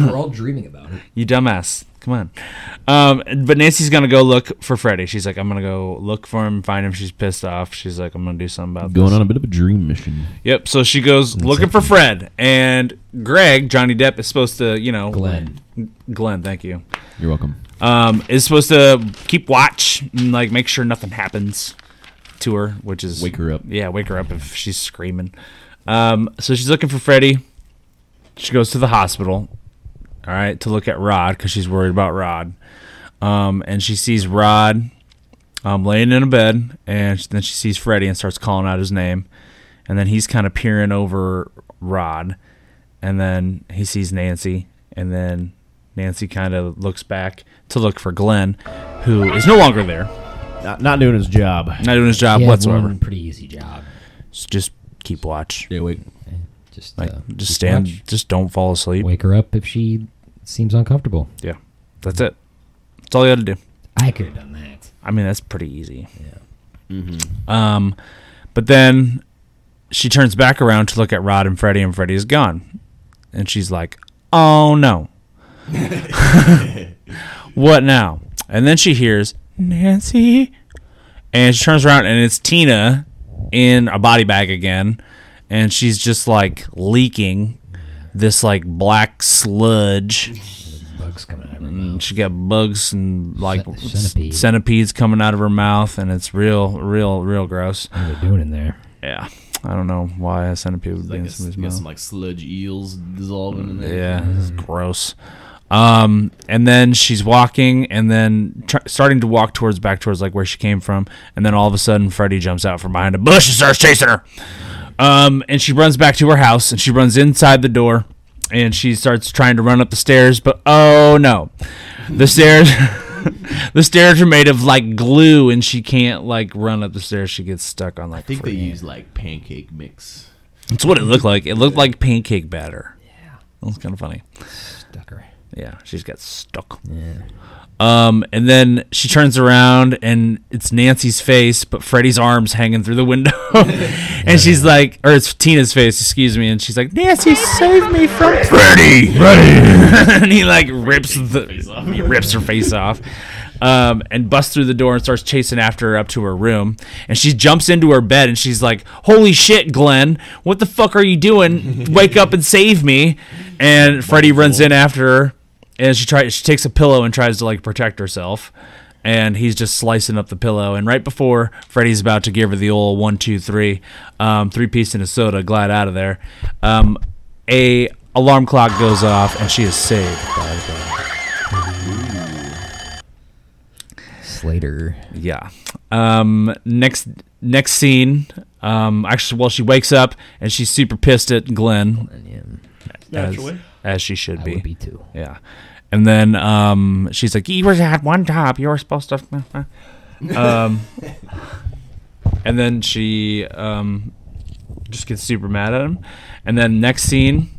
We're all dreaming about it. You dumbass. Come on. But Nancy's going to go look for Freddy. She's like, I'm going to go look for him, find him. She's pissed off. She's like, I'm going to do something about this. Going on a bit of a dream mission. Yep. So she goes looking for Fred. And Greg, Johnny Depp, is supposed to, Glenn, thank you. You're welcome. Is supposed to keep watch and like make sure nothing happens to her, which is wake her up. Yeah, wake her up if she's screaming. So she's looking for Freddy. She goes to the hospital, all right, to look at Rod because she's worried about Rod. And she sees Rod laying in a bed, and then she sees Freddy and starts calling out his name. And then he's kind of peering over Rod, and then he sees Nancy, and then Nancy kind of looks back to look for Glenn, who is no longer there. Not doing his job. Not doing his job whatsoever. One pretty easy job. Just keep watch. Yeah, wait. Just stand. watch. Just don't fall asleep. Wake her up if she seems uncomfortable. Yeah, that's it. That's all you got to do. I could have done that. I mean, that's pretty easy. Yeah. Mm-hmm. But then she turns back around to look at Rod and Freddy is gone, and she's like, "Oh no." What now? And then she hears Nancy, and she turns around, and it's Tina in a body bag again, and she's just like leaking this like black sludge. Bugs coming out of her mouth. She got bugs and like Centipede. centipedes coming out of her mouth, and it's real gross. What are they doing in there? Yeah, I don't know why a centipede would be in somebody's Got mouth. some like sludge eels dissolving in there. Yeah, this is gross. And then she's walking, and then starting to walk back towards like where she came from, and then all of a sudden Freddy jumps out from behind a bush and starts chasing her. And she runs back to her house, and she runs inside the door, and she starts trying to run up the stairs, but oh no, the stairs are made of like glue, and she can't like run up the stairs. She gets stuck on like. I think they use like pancake mix. That's what it looked like. It looked like pancake batter. Yeah, that was kind of funny. Stuck her. Yeah, she's got stuck. Yeah. And then she turns around, and it's Nancy's face, but Freddy's arms hanging through the window. And she's like, or it's Tina's face, excuse me, and she's like, "Nancy, save me from Freddy!" And he like rips her face off. And busts through the door and starts chasing after her up to her room. And she jumps into her bed, and she's like, "Holy shit, Glenn, what the fuck are you doing? Wake up and save me." And Freddy runs in after her. and she takes a pillow and tries to like protect herself, and he's just slicing up the pillow. And right before Freddy's about to give her the old 1, 2, 3, 3-piece and a soda, glide out of there, a alarm clock goes off, and she is saved by Slater. Yeah. Next scene. Actually, well, she wakes up and she's super pissed at Glenn. As she should be. I would be too. Yeah. And then she's like, "You had one job. You were supposed to." And then she just gets super mad at him. And then next scene,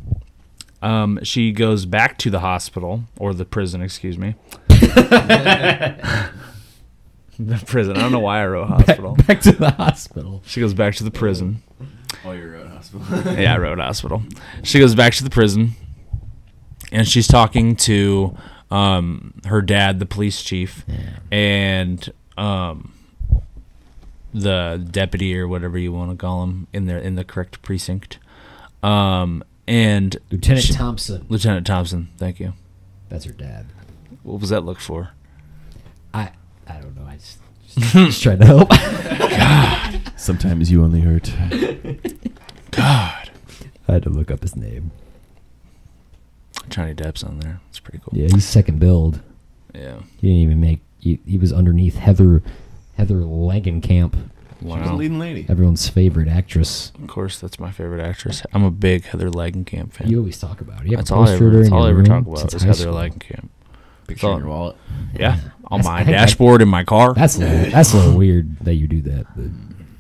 she goes back to the hospital, or the prison, excuse me. The prison. I don't know why I wrote hospital. Back to the hospital. She goes back to the prison. Oh, you wrote hospital. Yeah, I wrote hospital. She goes back to the prison, and she's talking to her dad, the police chief, and the deputy or whatever you want to call him in the correct precinct. And Lieutenant Thompson. Lieutenant Thompson. Thank you. That's her dad. What was that look for? I don't know. I just tried to help. God. Sometimes you only hurt. God. I had to look up his name. Johnny Depp's on there. It's pretty cool. Yeah, he's second build. Yeah. He didn't even make. He was underneath Heather Langenkamp. She was the leading lady. Everyone's favorite actress. Of course, that's my favorite actress. I'm a big Heather Langenkamp fan. You always talk about it. You have That's a all I poster ever, in that's all I your ever room talk about since is high Heather school. Langenkamp. Picture in your wallet. Yeah. On my I think dashboard in my car. That's a little weird that you do that. But.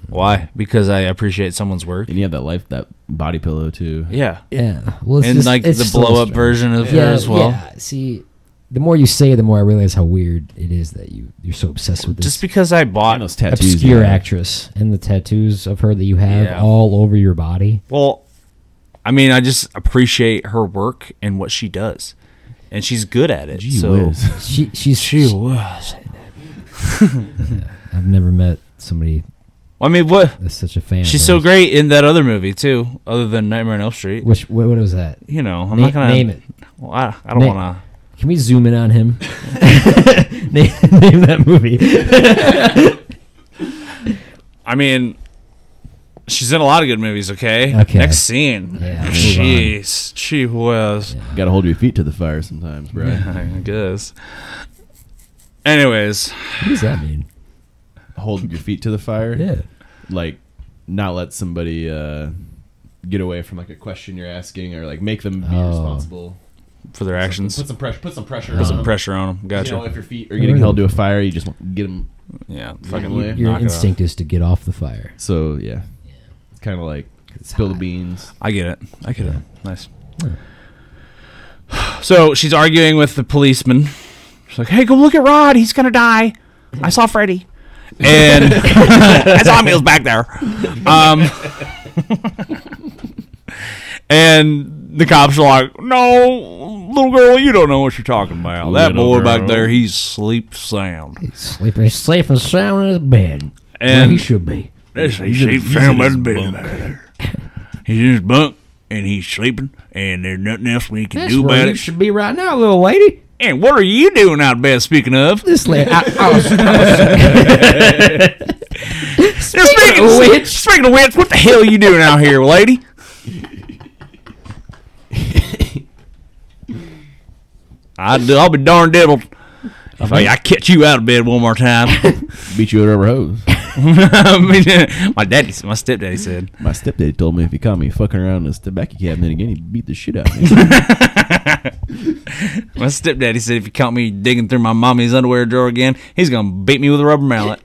Why? Because I appreciate someone's work. And you have that body pillow too. Yeah. Yeah. Well, it's and just, like it's the just blow up strange. version of her as well. Yeah. See, the more you say, the more I realize how weird it is that you're so obsessed with this. Just because I bought those tattoos, obscure actress and the tattoos of her that you have all over your body. Well, I mean, I just appreciate her work and what she does, and she's good at it. Gee so whiz. She was. I've never met somebody. I mean, what? That's such a fan. She's of so hers. great in that other movie too, other than Nightmare on Elm Street. What was that? You know, I'm not gonna name it. Well, I don't want to. Can we zoom in on him? name that movie. I mean, she's in a lot of good movies. Okay. Next scene. Yeah, jeez, she was. You gotta hold your feet to the fire sometimes, bro. Yeah, I guess. Anyways, what does that mean? Hold your feet to the fire. Yeah. Like, not let somebody get away from like a question you're asking, or like make them be responsible for their actions. Put some pressure. Put some pressure. Put some pressure on them. Gotcha. You know, if your feet are getting held to a fire, you just get them. Yeah. Fucking Your instinct is to get off the fire. So yeah, it's kind of like spill the beans. I get it. Nice. So she's arguing with the policeman. She's like, "Hey, go look at Rod. He's gonna die. I saw Freddy." And I saw him. He was back there. And the cops are like, "No, little girl, you don't know what you're talking about. That boy back there, he's sleep sound. He's sleeping safe and sound in his bed. And where he should be. He's sleep sound in his bed back there. He's in his bunk, and he's sleeping, and there's nothing else we can do where about you it. should be right now, little lady. And what are you doing out of bed, speaking of? This lady. Speaking of which, what the hell are you doing out here, lady? I'll be darn devil if I catch you out of bed one more time. Beat you with a rubber hose. My stepdaddy said. My stepdaddy told me if he caught me fucking around in his tobacco cabinet again, he'd beat the shit out of me. My stepdaddy said if he caught me digging through my mommy's underwear drawer again, he's gonna beat me with a rubber mallet.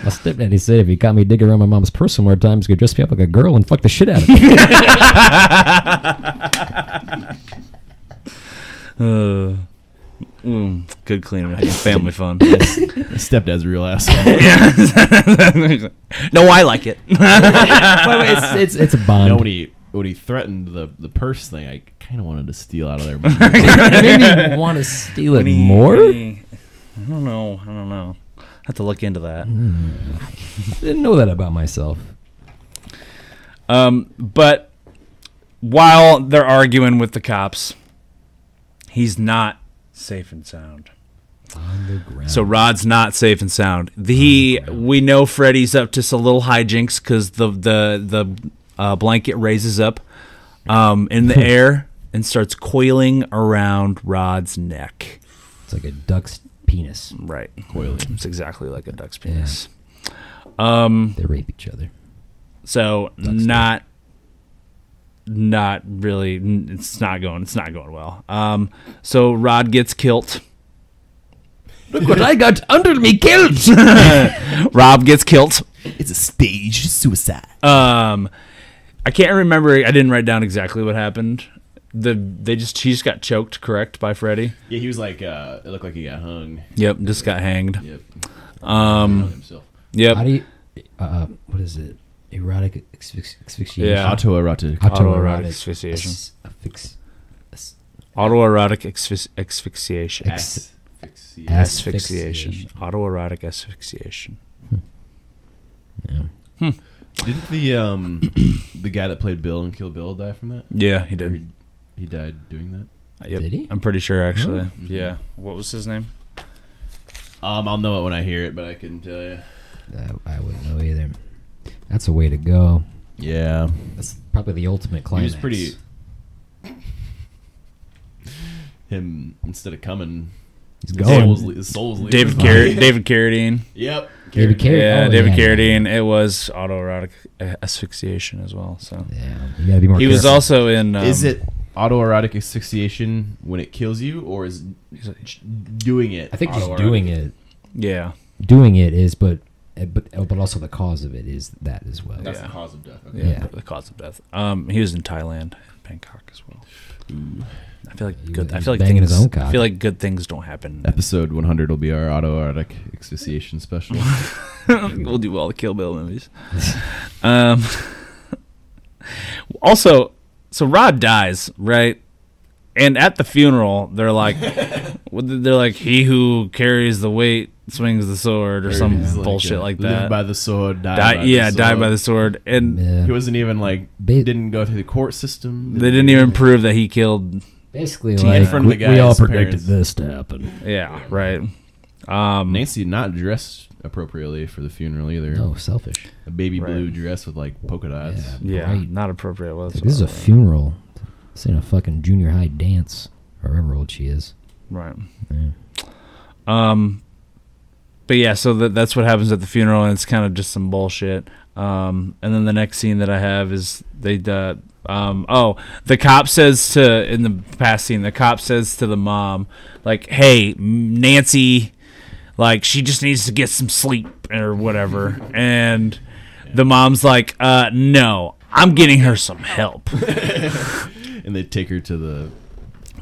My stepdaddy said if he caught me digging around my mom's purse one more time, he's gonna dress me up like a girl and fuck the shit out of me. Good cleaning, family fun. Stepdad's a real asshole. No, I like it. It's a bond. You know, when he threatened the purse thing, I kind of wanted to steal out of there. It made me want to steal it more. I don't know. I have to look into that. Didn't know that about myself. But while they're arguing with the cops, he's not safe and sound. On the ground. So Rod's not safe and sound. We know Freddy's up to some little hijinks because the blanket raises up in the air and starts coiling around Rod's neck. It's like a duck's penis. Right. Coiling. It's exactly like a duck's penis. They rape each other. So not really. It's not going well. So Rod gets killed. Look what I got under me, killed. Rob gets killed. It's a staged suicide. I can't remember. I didn't write down exactly what happened. He just got choked, correct, by Freddy. Yeah, he was like, it looked like he got hung. Yep, just got hanged. Yep. Himself. Yep. How do you? What is it? Erotic asphyxiation. Yeah. Autoerotic asphyxiation. Autoerotic asphyxiation. Asphyxiation. Autoerotic asphyxiation. Yeah. Didn't the guy that played Bill in Kill Bill die from that? Yeah, he did. He died doing that? Yep. Did he? I'm pretty sure, actually. Oh. Yeah. What was his name? I'll know it when I hear it, but I couldn't tell you. I wouldn't know either. That's a way to go. Yeah. That's probably the ultimate climax. He was pretty... Him, instead of coming... He's going. His soul's leaving. David Carradine. Yep. David Carradine. Yeah, Oh, David yeah. Carradine. It was autoerotic asphyxiation as well. So Yeah, you gotta be more he was careful. also in. Is it autoerotic asphyxiation when it kills you, or is doing it? I think just autoerotic? doing it. Yeah. Doing it is, but also the cause of it is that as well. That's Yeah. the cause of death. Okay. Yeah. The cause of death. He was in Thailand, Bangkok as well. Ooh. I feel like He good. was I feel like banging things, his own cock. I feel like good things don't happen. Episode 100 will be our autoerotic asphyxiation special. We'll do all the Kill Bill movies. Also, so Rod dies, right? And at the funeral, they're like, he who carries the weight swings the sword, or some He's bullshit like Live that. by the sword, die by the sword. And Yeah. He wasn't even like, didn't go through the court system. they didn't even prove that he killed. Basically, In like front of the we all guy's predicted parents. this to happen. Yeah, right. Nancy not dressed appropriately for the funeral either. No, selfish. A baby Right. blue dress with like polka dots. Yeah. Yeah, Right. not appropriate whatsoever. This is a funeral. This ain't a fucking junior high dance, or however old she is. Right. Yeah. But yeah, so that's what happens at the funeral, and it's kind of just some bullshit. And then the next scene that I have is the cop says in the past scene, the cop says to the mom, like, hey, Nancy, like, she just needs to get some sleep or whatever. And the mom's like, no, I'm getting her some help. And they take her to the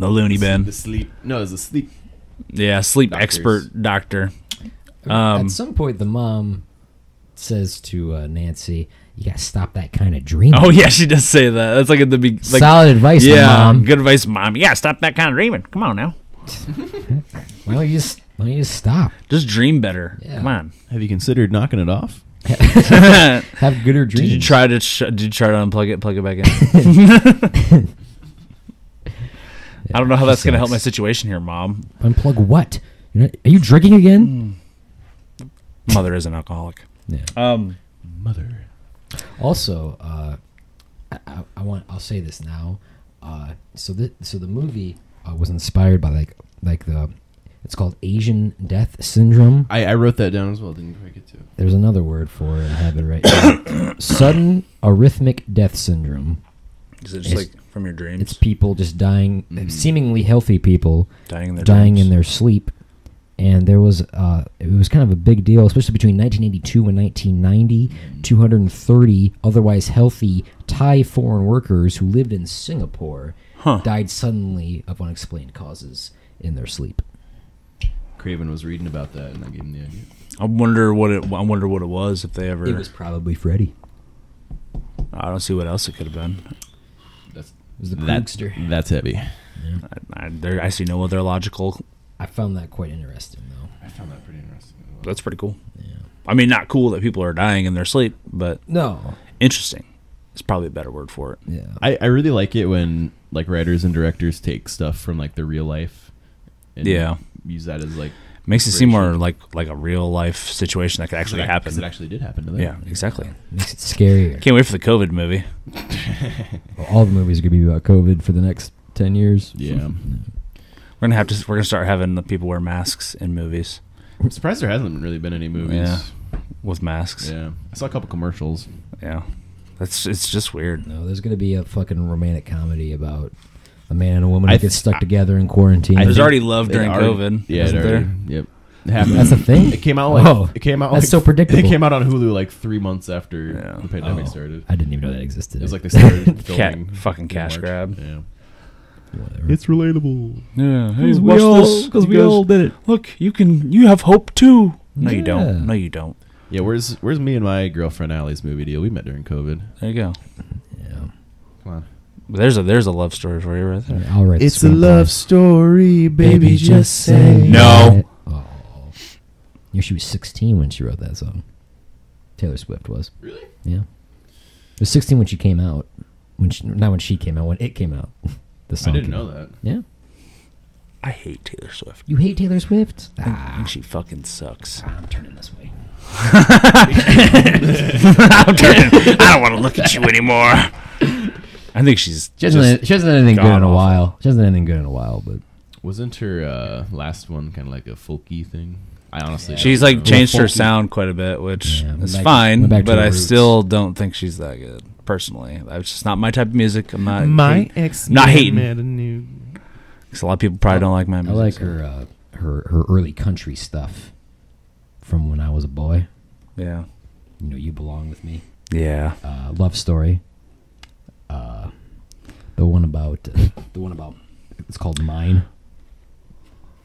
loony bin. The sleep. No, it's a sleep. Yeah, sleep Doctors. expert doctor. At some point, the mom says to Nancy, "You gotta stop that kind of dreaming." Oh yeah, she does say that. That's like at the beginning. Like, solid advice, yeah, Mom. good advice, Mom. Yeah, stop that kind of dreaming. Come on now, Why don't you just stop? just dream better. Yeah. Come on. Have you considered knocking it off? Have gooder dreams. Did you try to unplug it, plug it back in? I don't know how that's gonna help my situation here, Mom. Unplug what? Are you drinking again? Mother is an alcoholic. Yeah. Mother. Also, I'll say this now. So the movie was inspired by it's called Asian death syndrome. I wrote that down as well. Didn't quite get to it. There's another word for it. I have it right here. Sudden arrhythmic death syndrome. Is it just like from your dreams? It's people just dying, seemingly healthy people Dying in their dying dreams. in their sleep. And there was it was kind of a big deal, especially between 1982 and 1990. 230 otherwise healthy Thai foreign workers who lived in Singapore died suddenly of unexplained causes in their sleep. Craven was reading about that, and I gave him the idea. I wonder what it was if they ever. It was probably Freddy. I don't see what else it could have been. That's It was the Krugster. That's heavy. I see no other logical. I found that quite interesting, though. I found that pretty interesting as well. That's pretty cool. Yeah. I mean, not cool that people are dying in their sleep, but No. interesting. It's probably a better word for it. Yeah. I really like it when like writers and directors take stuff from like the real life and use that as like makes it seem more like a real life situation that could actually happen. 'Cause it actually did happen to them. Yeah, exactly. Makes it scarier. Can't wait for the COVID movie. Well, all the movies are gonna be about COVID for the next 10 years. Yeah. We're gonna start having the people wear masks in movies. I'm surprised there hasn't really been any movies. Yeah, with masks. Yeah. I saw a couple commercials. Yeah. It's just weird. No, there's gonna be a fucking romantic comedy about a man and a woman that get stuck together in quarantine. There's already love during COVID. Yeah, isn't there? Yep. It happened. That's a thing. It came out like that's so predictable. It came out on Hulu like 3 months after the pandemic started. I didn't even know that existed. It was like they started filming. Fucking cash grab. Yeah. Whatever. It's relatable. Yeah. Hey, Because watch this. Because we all did it. Look, you have hope too. No, you Yeah. don't. No, you don't. Yeah, where's me and my girlfriend Allie's movie deal? We met during COVID. There you go. Yeah. Come on. There's a love story for you right there. All right. It's a love story, baby. Just say No. Oh. Yeah, she was 16 when she wrote that song. Taylor Swift was. Really? Yeah. It was 16 when she came out. Not when she came out, when it came out. The I song didn't came know out. that. Yeah. I hate Taylor Swift. You hate Taylor Swift? I think she fucking sucks. I'm turning this way. I don't want to look at you anymore. I think she hasn't done anything good in a while. She hasn't done anything good in a while, but Wasn't her last one kind of like a folky thing? I honestly she's don't like know. changed her sound quite a bit, which is went fine, back to but her I roots. still don't think she's that good. Personally, it's just not my type of music. I'm not My ex not hating. new. Because a lot of people probably don't like my I music. like so. her early country stuff from when I was a boy. Yeah. You know, You Belong With Me. Yeah. Love Story. The one about it's called Mine.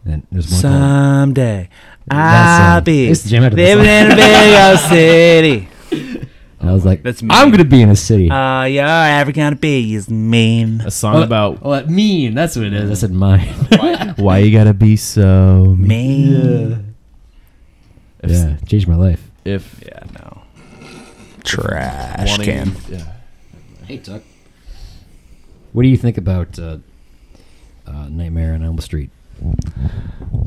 And there's one called Someday That's, I'll be it's the jam after the living song. in a big old city. I was like, That's I'm mean. gonna be in a city. You're ever gonna be is mean. A song about Oh, that mean. That's what it is. I said mine. why you gotta be so Mean. Yeah, changed my life. If Yeah, no. Trash wanting- can. Yeah. Hey, Tuck. What do you think about Nightmare on Elm Street?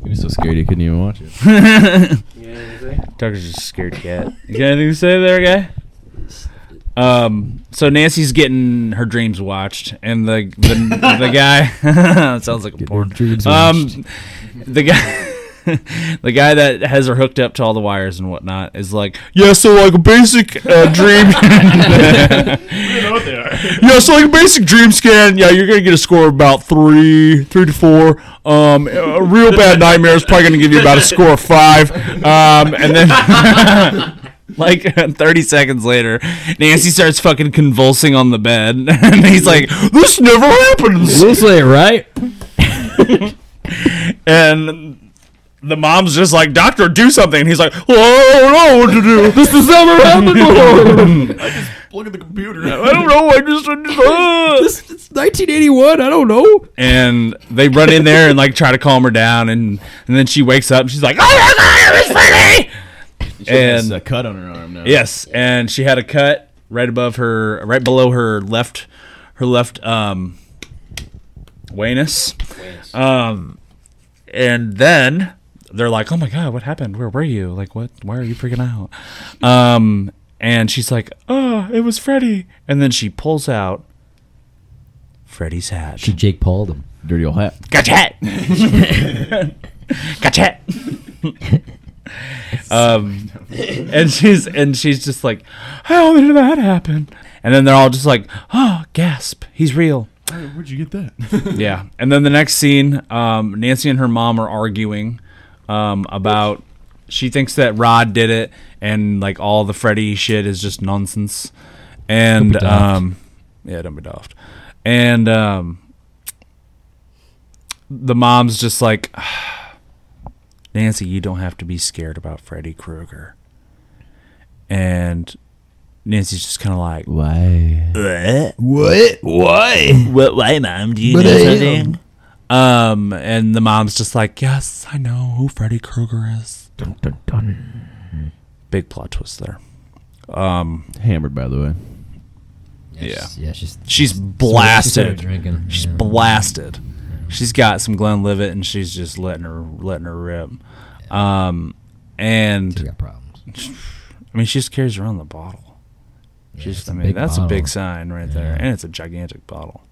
He was so scared he couldn't even watch it. Tucker's just a scared cat. You got anything to say there, guy? So Nancy's getting her dreams watched, and the guy sounds like a porn. dreams watched. The guy. The guy that has her hooked up to all the wires and whatnot is like, yeah, so like a basic dream. Yeah, so like a basic dream scan. Yeah, you're gonna get a score of about 3 to 4. A real bad nightmare is probably gonna give you about a score of 5. And then. Like 30 seconds later, Nancy starts fucking convulsing on the bed, and he's like, "This never happens." This ain't right. And the mom's just like, "Doctor, do something." And he's like, "Oh, I don't know what to do. This has never happened before." Look at the computer. I don't know. It's 1981. I don't know. And they run in there and like try to calm her down, and then she wakes up and she's like, "Oh my god, it was Freddy!" She has a cut on her arm now. Yes, and she had a cut right below her left weenus. And then they're like, "Oh my god, what happened? Where were you? Like, what? Why are you freaking out?" And she's like, "Oh, it was Freddy." And then she pulls out Freddy's hat. She Jake Paul'd him. Dirty old hat. Gotcha hat. Gotcha hat. And she's just like, "How did that happen?" And then they're all just like, "Oh, gasp, he's real." Where'd you get that? Yeah. And then the next scene, Nancy and her mom are arguing about, she thinks that Rod did it, and like all the Freddy shit is just nonsense. And Don't be don't be daft. And the mom's just like, "Nancy, you don't have to be scared about Freddy Krueger." And Nancy's just kind of like, Why? What? Why? What? Why, Mom? Do you know something? And the mom's just like, "Yes, I know who Freddy Krueger is." Dun, dun, dun. Big plot twist there. Hammered, by the way. Yeah. She's She's started blasted. drinking. She's Yeah. blasted. She's got some Glenlivet, and she's just letting her rip. And She got problems. I mean, she just carries around the bottle. it's a I mean, big that's a bottle. big sign right there, and it's a gigantic bottle.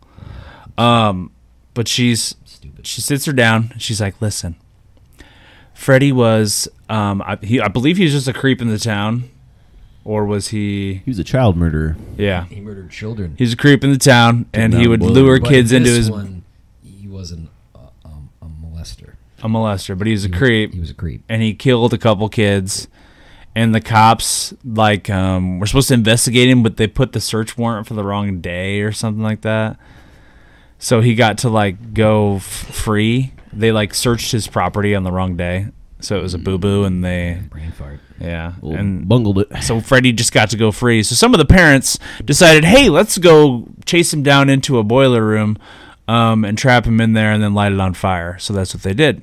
But she sits her down. She's like, "Listen, Freddie was, I believe he was just a creep in the town, or was he? He was a child murderer. Yeah, He murdered children. he's a creep in the town, and he would lure But kids into this his one, he wasn't a molester. a molester, but he was a creep. He was a creep. And he killed a couple kids. And the cops, like, were supposed to investigate him, but they put the search warrant for the wrong day or something like that. So he got to, like, go free. They, like, searched his property on the wrong day. So it was a boo-boo, and they... Brain fart. Yeah. Well, And bungled it. so Freddie just got to go free. So some of the parents decided, hey, let's go chase him down into a boiler room and trap him in there and then light it on fire. So that's what they did.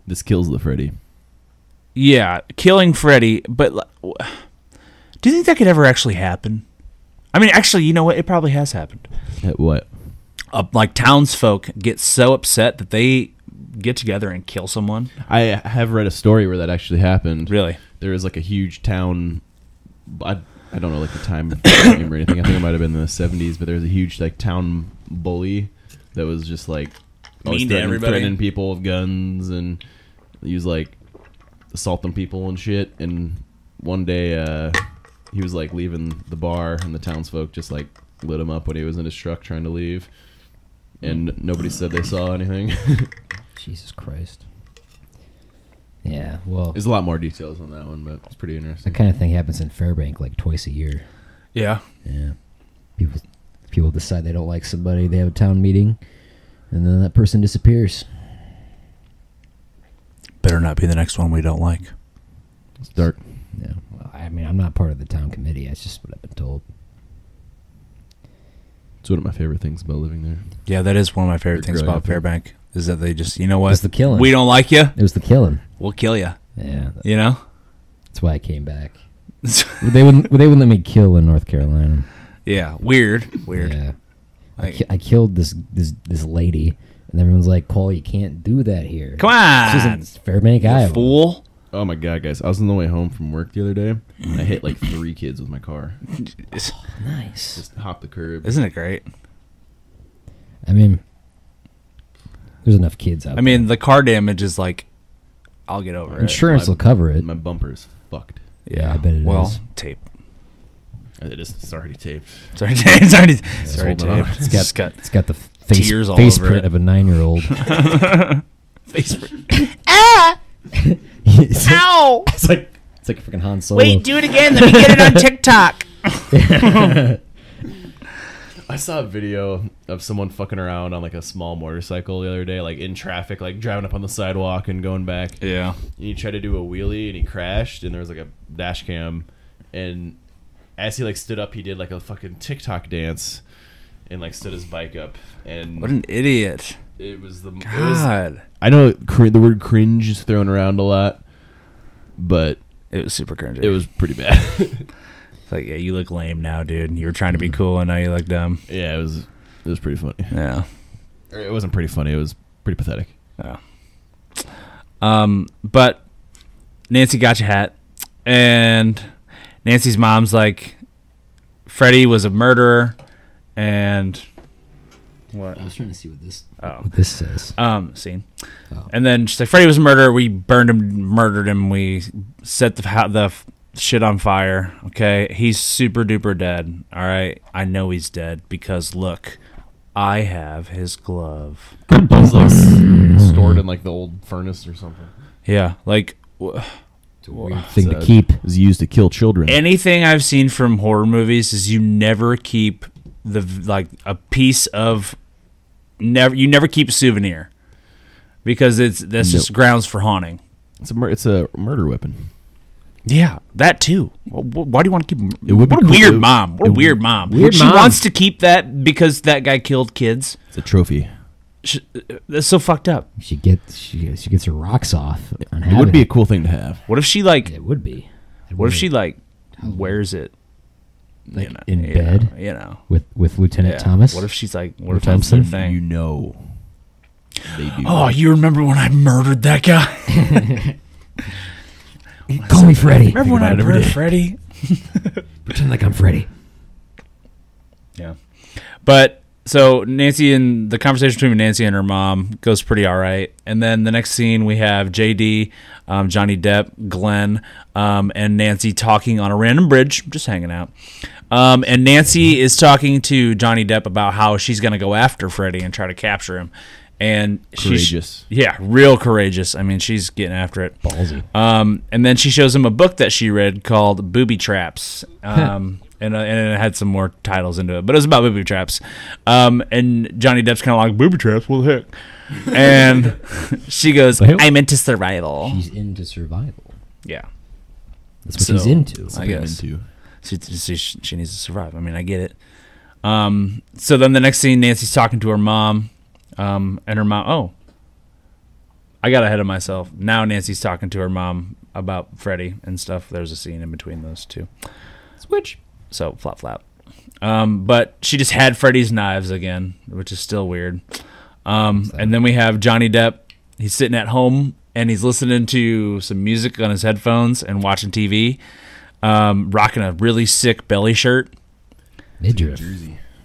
This kills the Freddy. Yeah, killing Freddy, but do you think that could ever actually happen? I mean, actually, you know what? It probably has happened. What? Like, townsfolk get so upset that they get together and kill someone. I have read a story where that actually happened. Really? There was like a huge town. I don't know like the time frame or anything. I think it might have been in the 70s, but there was a huge like town bully that was just like always Mean to everybody. threatening people with guns, and he was like assaulting people and shit. And one day he was like leaving the bar, and the townsfolk just like lit him up when he was in his truck trying to leave, and nobody said they saw anything. Jesus Christ. Yeah, well, There's a lot more details on that one, but it's pretty interesting. that kind of thing happens in Fairbank like twice a year. Yeah. Yeah. People decide they don't like somebody, they have a town meeting, and then that person disappears. Better not be the next one we don't like. It's dark. Yeah. Well, I mean, I'm not part of the town committee. That's just what I've been told. It's one of my favorite things about living there. Yeah, that is one of my favorite things growing about up there. Fairbank, is that they just, you know what? It's the killing. We don't like you, It was the killing. we'll kill you. Yeah. You know? That's why I came back. They wouldn't let me kill in North Carolina. Yeah, weird. Yeah. Like, I killed this lady, and everyone's like, "Cole, you can't do that here." come on, She's in Fairbank, Iowa. fool. Oh my god, guys! I was on the way home from work the other day, and I hit like 3 kids with my car. Nice. Just hopped the curb. Isn't it great? I mean, there's enough kids out I mean, the car damage is like, I'll get over there. it. Insurance will cover it. My bumper's fucked. Yeah, I bet it well, is. tape. It's already taped. Sorry, it's already holding on. taped. It's got the face, tears all face over print it. of a 9-year-old. Facebook. Ow! It's like a freaking Han Solo. Wait, do it again. Let me get it on TikTok. I saw a video of someone fucking around on like a small motorcycle the other day, like in traffic, like driving up on the sidewalk and going back. Yeah. And he tried to do a wheelie and he crashed, and there was like a dash cam, and as he like stood up, he did like a fucking TikTok dance and like stood his bike up. And What an idiot. it was the God. I know the word cringe is thrown around a lot, but It was super cringy. it was pretty bad. It's like, yeah, you look lame now, dude. You were trying to be cool, and now you look dumb. Yeah, it was pretty funny. Yeah. Or it wasn't pretty funny. It was pretty pathetic. Yeah. But Nancy got your hat, and Nancy's mom's like, Freddie was a murderer, and what? I was trying to see what this says. Scene. Oh. And then she's like, Freddie was a murderer. We burned him, murdered him. We set the shit on fire. Okay, he's super duper dead. All right, I know he's dead because look, I have his glove. He's like stored in like the old furnace or something. Yeah, like It's a weird thing to keep. It was used to kill children. anything I've seen from horror movies is you never keep a piece of you never keep a souvenir because that's just grounds for haunting. It's a murder weapon. Yeah, that too. Why do you want to keep? It would be what a cool. weird mom. What a weird mom. Weird She mom. wants to keep that because that guy killed kids. It's a trophy. That's so fucked up. She gets her rocks off. On It would be a cool thing to have. What if she like? It would be. What if she like wears it Like in bed? You know. With Lieutenant Thomas? What if she's like, what if that's their thing? You know. They do. Oh, you remember when I murdered that guy? Call me Freddy. Remember when I murdered Freddy? Pretend like I'm Freddy. Yeah. But so Nancy and the conversation between Nancy and her mom goes pretty all right. And then the next scene we have JD, Johnny Depp, Glenn, and Nancy talking on a random bridge, just hanging out. And Nancy is talking to Johnny Depp about how she's going to go after Freddy and try to capture him. And courageous. Yeah, real courageous. I mean, she's getting after it. Ballsy. And then she shows him a book that she read called Booby Traps. And it had some more titles into it, but it was about booby traps. And Johnny Depp's kind of like, booby traps? What the heck? And she goes, I'm into survival. She's into survival. Yeah. That's what she's into. I guess. She needs to survive. I mean, I get it. So then the next scene, Nancy's talking to her mom. And her mom, I got ahead of myself. Now Nancy's talking to her mom about Freddy and stuff. There's a scene in between those two. Switch. So, flop. But she just had Freddy's knives again, which is still weird. And then we have Johnny Depp. He's sitting at home, and he's listening to some music on his headphones and watching TV, rocking a really sick belly shirt. Midriff.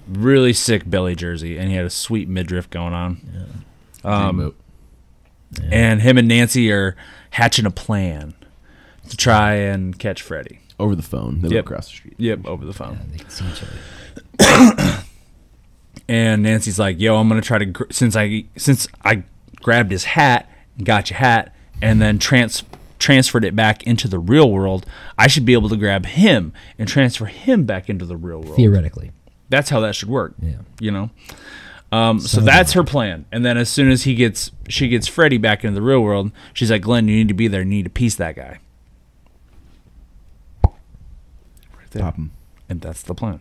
Really sick belly jersey, and he had a sweet midriff going on. Yeah. And him and Nancy are hatching a plan to try and catch Freddy. Over the phone. They live across the street. Yep, over the phone. Yeah, they can see each other. And Nancy's like, yo, I'm going to try to, since I grabbed his hat, got your hat, and then transferred it back into the real world, I should be able to grab him and transfer him back into the real world. Theoretically. That's how that should work. Yeah. You know? So that's her plan. And then as soon as she gets Freddy back into the real world, she's like, Glenn, you need to be there. You need to piece that guy. Right there. Pop him. And that's the plan.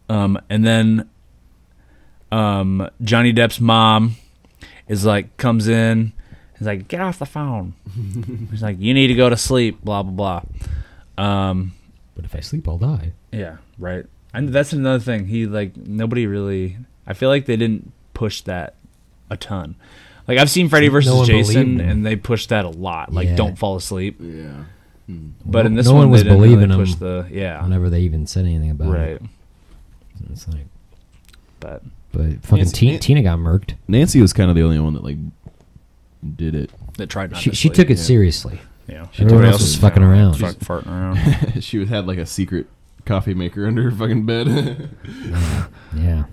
And then Johnny Depp's mom is like, comes in, is like, get off the phone. He's like, you need to go to sleep, blah, blah, blah. But if I sleep, I'll die. Yeah, right. And that's another thing. Nobody really, I feel like they didn't push that a ton. Like, I've seen Freddy vs. Jason, and they pushed that a lot. Like, don't fall asleep. Yeah. But in this no one was they didn't believing really push him the, whenever they even said anything about it. Right. It's like, but fucking Tina got murked. Nancy was kind of the only one that, like, did it. That tried not she to sleep. took it seriously. Yeah. Everyone else was fucking around. Farting around. She had, like, a secret coffee maker under her fucking bed. Yeah.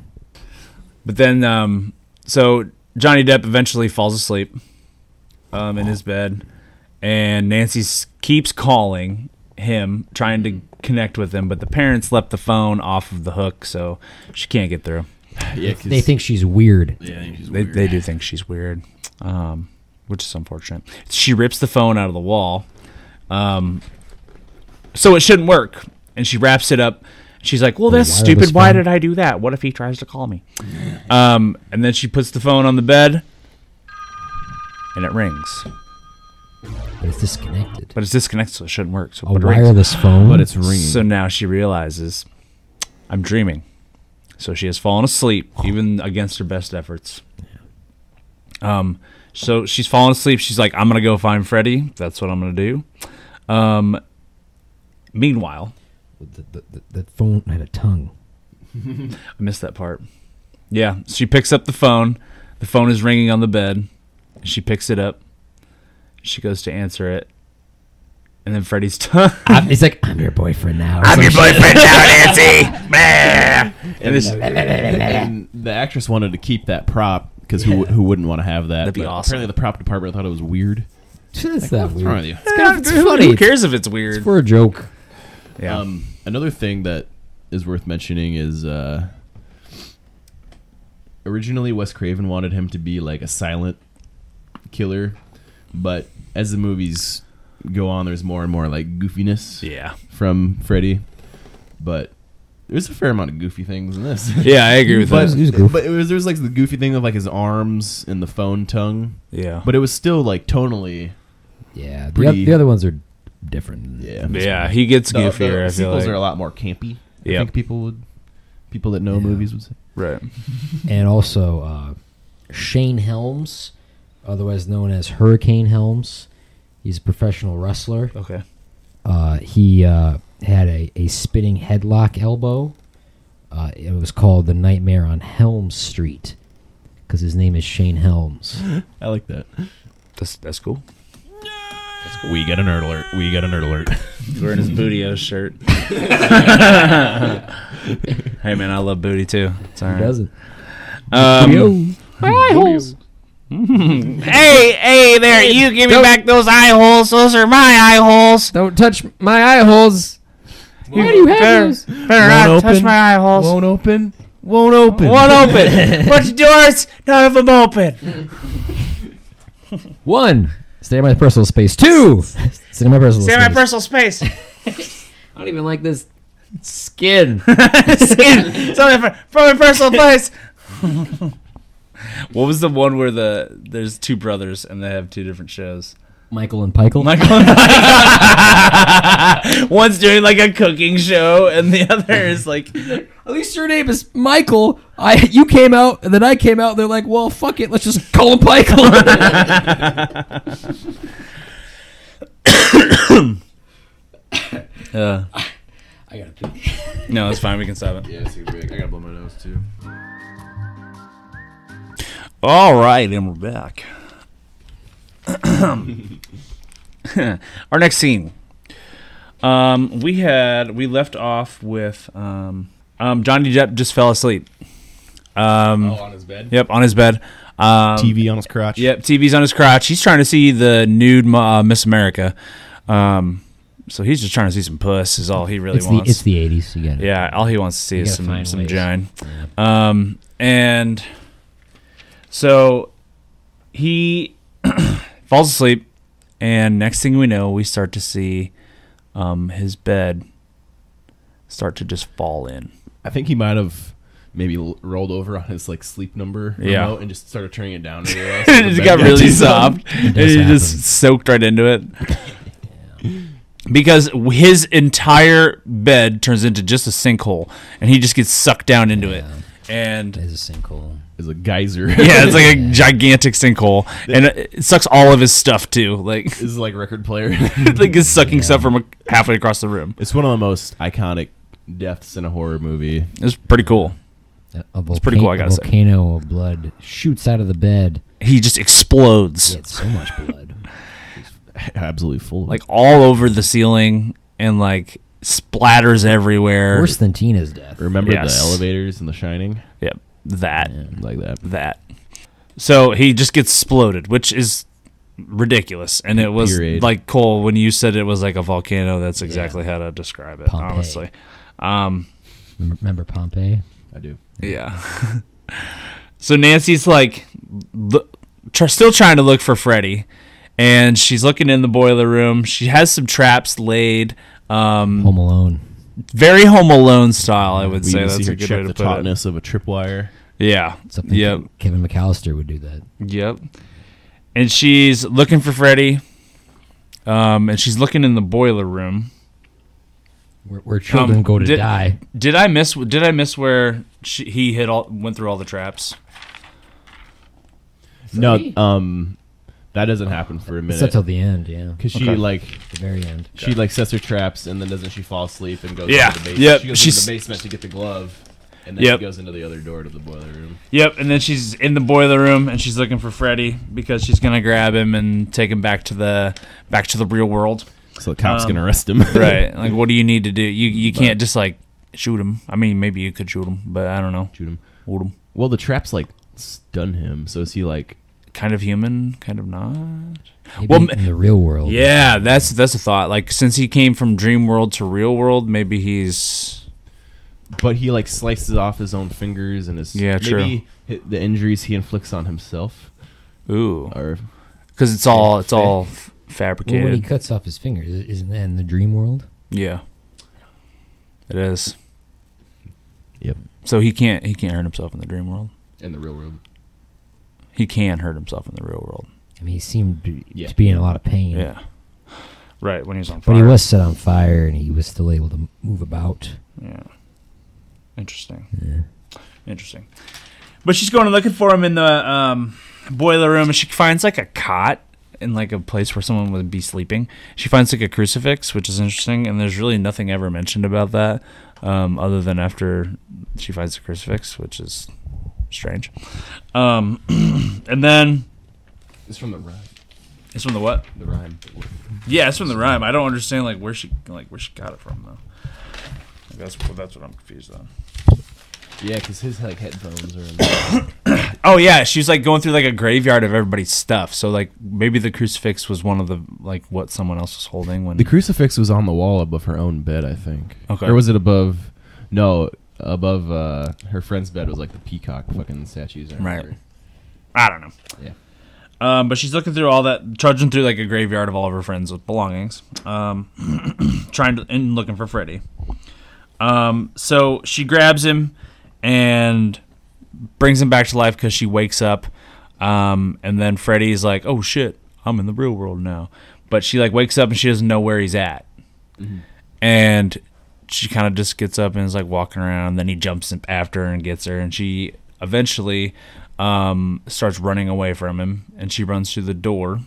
But then, so Johnny Depp eventually falls asleep in his bed, and Nancy keeps calling him, trying to connect with him, but the parents left the phone off of the hook, so she can't get through. Yeah, they think she's weird. Yeah, she's weird. They do think she's weird, which is unfortunate. She rips the phone out of the wall, so it shouldn't work, and she wraps it up. She's like, well, that's stupid. Why did I do that? What if he tries to call me? And then she puts the phone on the bed, and it rings. But it's disconnected. So it shouldn't work. So a wireless phone? But it's ringing. So now she realizes, I'm dreaming. So she has fallen asleep, even against her best efforts. So she's fallen asleep. She's like, I'm going to go find Freddy. That's what I'm going to do. Meanwhile... That phone had a tongue. I missed that part. Yeah, she picks up the phone. The phone is ringing on the bed. She picks it up. She goes to answer it. And then Freddy's tongue. He's like, I'm your boyfriend now. I'm your boyfriend now, Nancy. And the actress wanted to keep that prop because who wouldn't want to have that? That'd be awesome. Apparently the prop department thought it was weird. It's not What's wrong with you? It's funny. Who cares if it's weird? It's for a joke. Yeah. Another thing that is worth mentioning is originally Wes Craven wanted him to be like a silent killer, but as the movies go on, there's more and more like goofiness from Freddy. But there's a fair amount of goofy things in this. Yeah, I agree with that. But there's like the goofy thing of like his arms and the phone tongue. Yeah. But it was still like tonally. Yeah. Pretty The other ones are different. Yeah, he gets goofier. The I feel sequels like. are a lot more campy. I Yep. think people that know movies would say. Right. And also Shane Helms, otherwise known as Hurricane Helms. He's a professional wrestler. Okay. He had a spinning headlock elbow. It was called the Nightmare on Helm Street because his name is Shane Helms. I like that. That's cool. We get a nerd alert. We get a nerd alert. He's wearing his Booty-O shirt. Hey, man, I love booty, too. It's all right. He doesn't. Eye holes. Hey there, you give me back those eye holes. Those are my eye holes. Don't touch my eye holes. Why do you have those? Better not touch my eye holes. Won't open. Won't open. Bunch of doors, none of them open. 1. Stay in my personal space. 2. Stay in my personal space. personal space. I don't even like this skin. Skin. Something from my personal place. What was the one where there's two brothers and they have two different shows? Michael and Pikel. One's doing like a cooking show and the other is like, at least your name is Michael. You came out and then I came out. And they're like, well, fuck it. Let's just call him Pikel. I gotta pee. No, it's fine. We can stop it. Yeah, it's a break. I gotta blow my nose too. All right, and we're back. Our next scene. We left off with Johnny Depp just fell asleep. On his bed? Yep, on his bed. TV on his crotch? Yep, TV's on his crotch. He's trying to see the nude Miss America. So he's just trying to see some puss is all he really wants. It's the 80s. You get it. Yeah, all he wants to see is some ways. gine. Yeah. And so he falls asleep, and next thing we know, we start to see his bed start to just fall in. I think he might have maybe rolled over on his like sleep number remote and just started turning it down. It just got really soft, and he just soaked right into it. Because his entire bed turns into just a sinkhole, and he just gets sucked down into it. And It's a sinkhole. It's a geyser. Yeah, it's like a gigantic sinkhole, and it sucks all of his stuff too. Like this is like record player. like it's sucking stuff from halfway across the room. It's one of the most iconic deaths in a horror movie. It's pretty cool. It's pretty cool. I gotta say, a volcano of blood shoots out of the bed. He just explodes. He had so much blood. Absolutely full. Like all over the ceiling and like splatters everywhere. Worse than Tina's death. Remember the elevators in The Shining? Yep, that. Like that. That. So he just gets exploded, which is ridiculous. And it was like Cole, when you said it was like a volcano, that's exactly how to describe it, Pompeii. honestly. Remember Pompeii? I do. Yeah. So Nancy's like still trying to look for Freddy. And she's looking in the boiler room. She has some traps laid. Home Alone. Very Home Alone style, I would We say. even That's see her a good check way to the put tautness of a tripwire. Yeah. Something Kevin McAllister would do that. Yep. And she's looking for Freddy. And she's looking in the boiler room. Where children go to die. Did I miss where he went through all the traps? Freddy? No, that doesn't happen for a minute. It's until the end, yeah. Because she the very end. She like sets her traps and then doesn't she fall asleep and goes Yeah. into the basement? Yep. She goes into the basement to get the glove, and then she goes into the other door to the boiler room. Yep, and then she's in the boiler room and she's looking for Freddy because she's gonna grab him and take him back to the real world. So the cop's gonna arrest him. Right. Like, what do you need to do? You can't just like shoot him. I mean, maybe you could shoot him, but I don't know. Shoot him. Shoot him. Well, the traps like stun him. So is he like kind of human, kind of not? Maybe in the real world. Yeah, that's a thought. Like, since he came from dream world to real world, maybe he's. But he like slices off his own fingers and his maybe the injuries he inflicts on himself. Ooh. Or because it's all fabricated. Well, when he cuts off his fingers, isn't that in the dream world? Yeah. It is. Yep. So he can't hurt himself in the dream world. In the real world. He can hurt himself in the real world. I mean, he seemed to be in a lot of pain. Yeah. Right, when he was on fire. But he was set on fire, and he was still able to move about. Yeah. Interesting. Yeah. Interesting. But she's going and looking for him in the boiler room, and she finds like a cot in like a place where someone would be sleeping. She finds like a crucifix, which is interesting, and there's really nothing ever mentioned about that other than after she finds the crucifix, which is strange. And then It's from the rhyme. it's from the what? The rhyme. Yeah, it's from the rhyme. I don't understand where she got it from though. That's what I'm confused on. Yeah, because his like headphones are in there. Oh yeah, she's like going through like a graveyard of everybody's stuff. So like maybe the crucifix was one of the like what someone else was holding when The crucifix was on the wall above her own bed, I think. Okay. Or was it above? No, above her friend's bed was like the peacock fucking statues. Right. I don't know. Yeah. But she's looking through all that, trudging through like a graveyard of all of her friends with belongings, trying to and looking for Freddy. So she grabs him and brings him back to life because she wakes up, and then Freddy's like, "Oh shit, I'm in the real world now." But she like wakes up and she doesn't know where he's at, and she kind of just gets up and is like walking around. And then he jumps after her and gets her, and she eventually starts running away from him, and she runs through the door,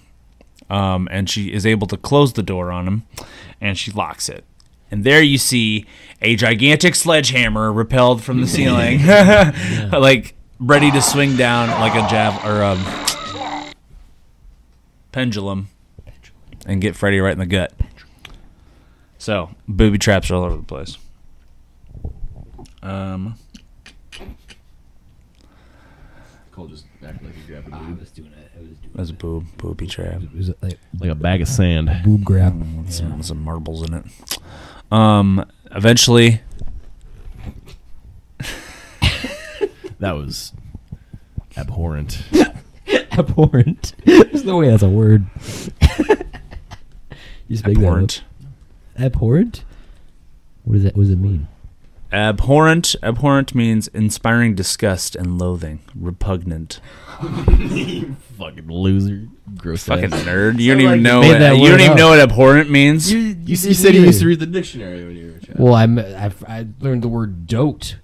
and she is able to close the door on him, and she locks it. And there you see a gigantic sledgehammer repelled from the ceiling, like ready to swing down like a pendulum and get Freddy right in the gut. So, booby traps are all over the place. Cole just acted like he grabbed a I boob. was doing it. That's a booby trap. It was like Like a bag of sand. boob grab. Some marbles in it. Eventually, That was abhorrent. Abhorrent. There's no way that's a word. You just make that up. abhorrent. Abhorrent? What does that? What does it mean? Abhorrent. Abhorrent means inspiring disgust and loathing. Repugnant. Fucking loser. Gross. Fucking ass. nerd. You don't Sound even like know. you made that You word don't even up. know what abhorrent means. You said you used to read the dictionary when you were a child. Well, I learned the word dote,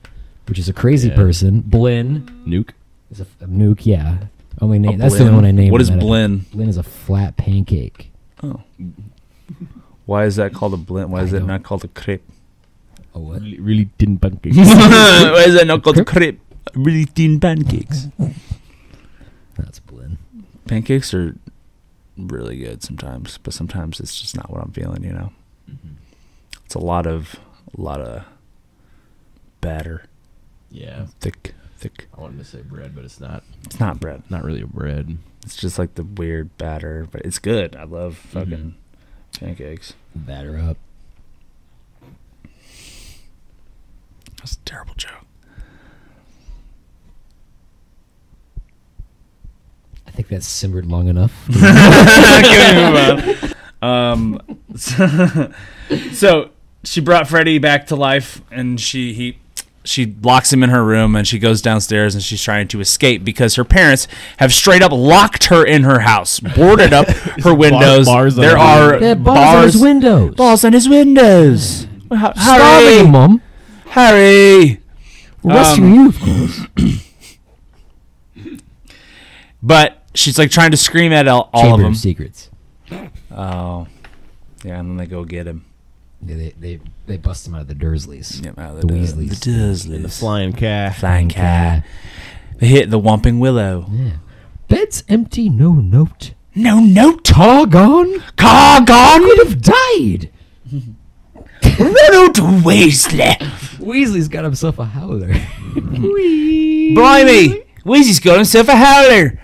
which is a crazy Yeah. person. Blin Nuke. is a nuke. Yeah, only A name. That's the blin? only one I named. What is that. blin? Blin is a flat pancake. Oh. Why is that called a blend? Why is I it don't- not called a crepe? Oh what? Really thin pancakes. Why is that not called a crepe? Really thin pancakes. That's blin. Pancakes are really good sometimes, but sometimes it's just not what I'm feeling. You know, it's a lot of batter, Yeah. thick. I wanted to say bread, but it's not. It's not bread. Not really a bread. It's just like the weird batter, but it's good. I love fucking pancakes. Batter up. That's a terrible joke. I think that's simmered long enough. Can we move on? So she brought Freddy back to life, and she locks him in her room, and she goes downstairs, and she's trying to escape because her parents have straight up locked her in her house, boarded up her windows. bars on There her are They have bars on his windows. balls on his windows. Starving Harry, him, Mom. Harry. We're rescuing you, of course. But she's like trying to scream at all of Chamber them. of Secrets. Oh, yeah, and then they go get him. Yeah, they bust him out of the Dursleys. Yeah, out of The the Weasleys. The Dursleys. The flying cat. Flying cat. They hit the Whomping Willow. Yeah. Bed's empty, no note. No note. Car gone. Car gone. Could have died. Ronald Weasley. Weasley's got himself a howler. Blimey. Weasley's got himself a howler.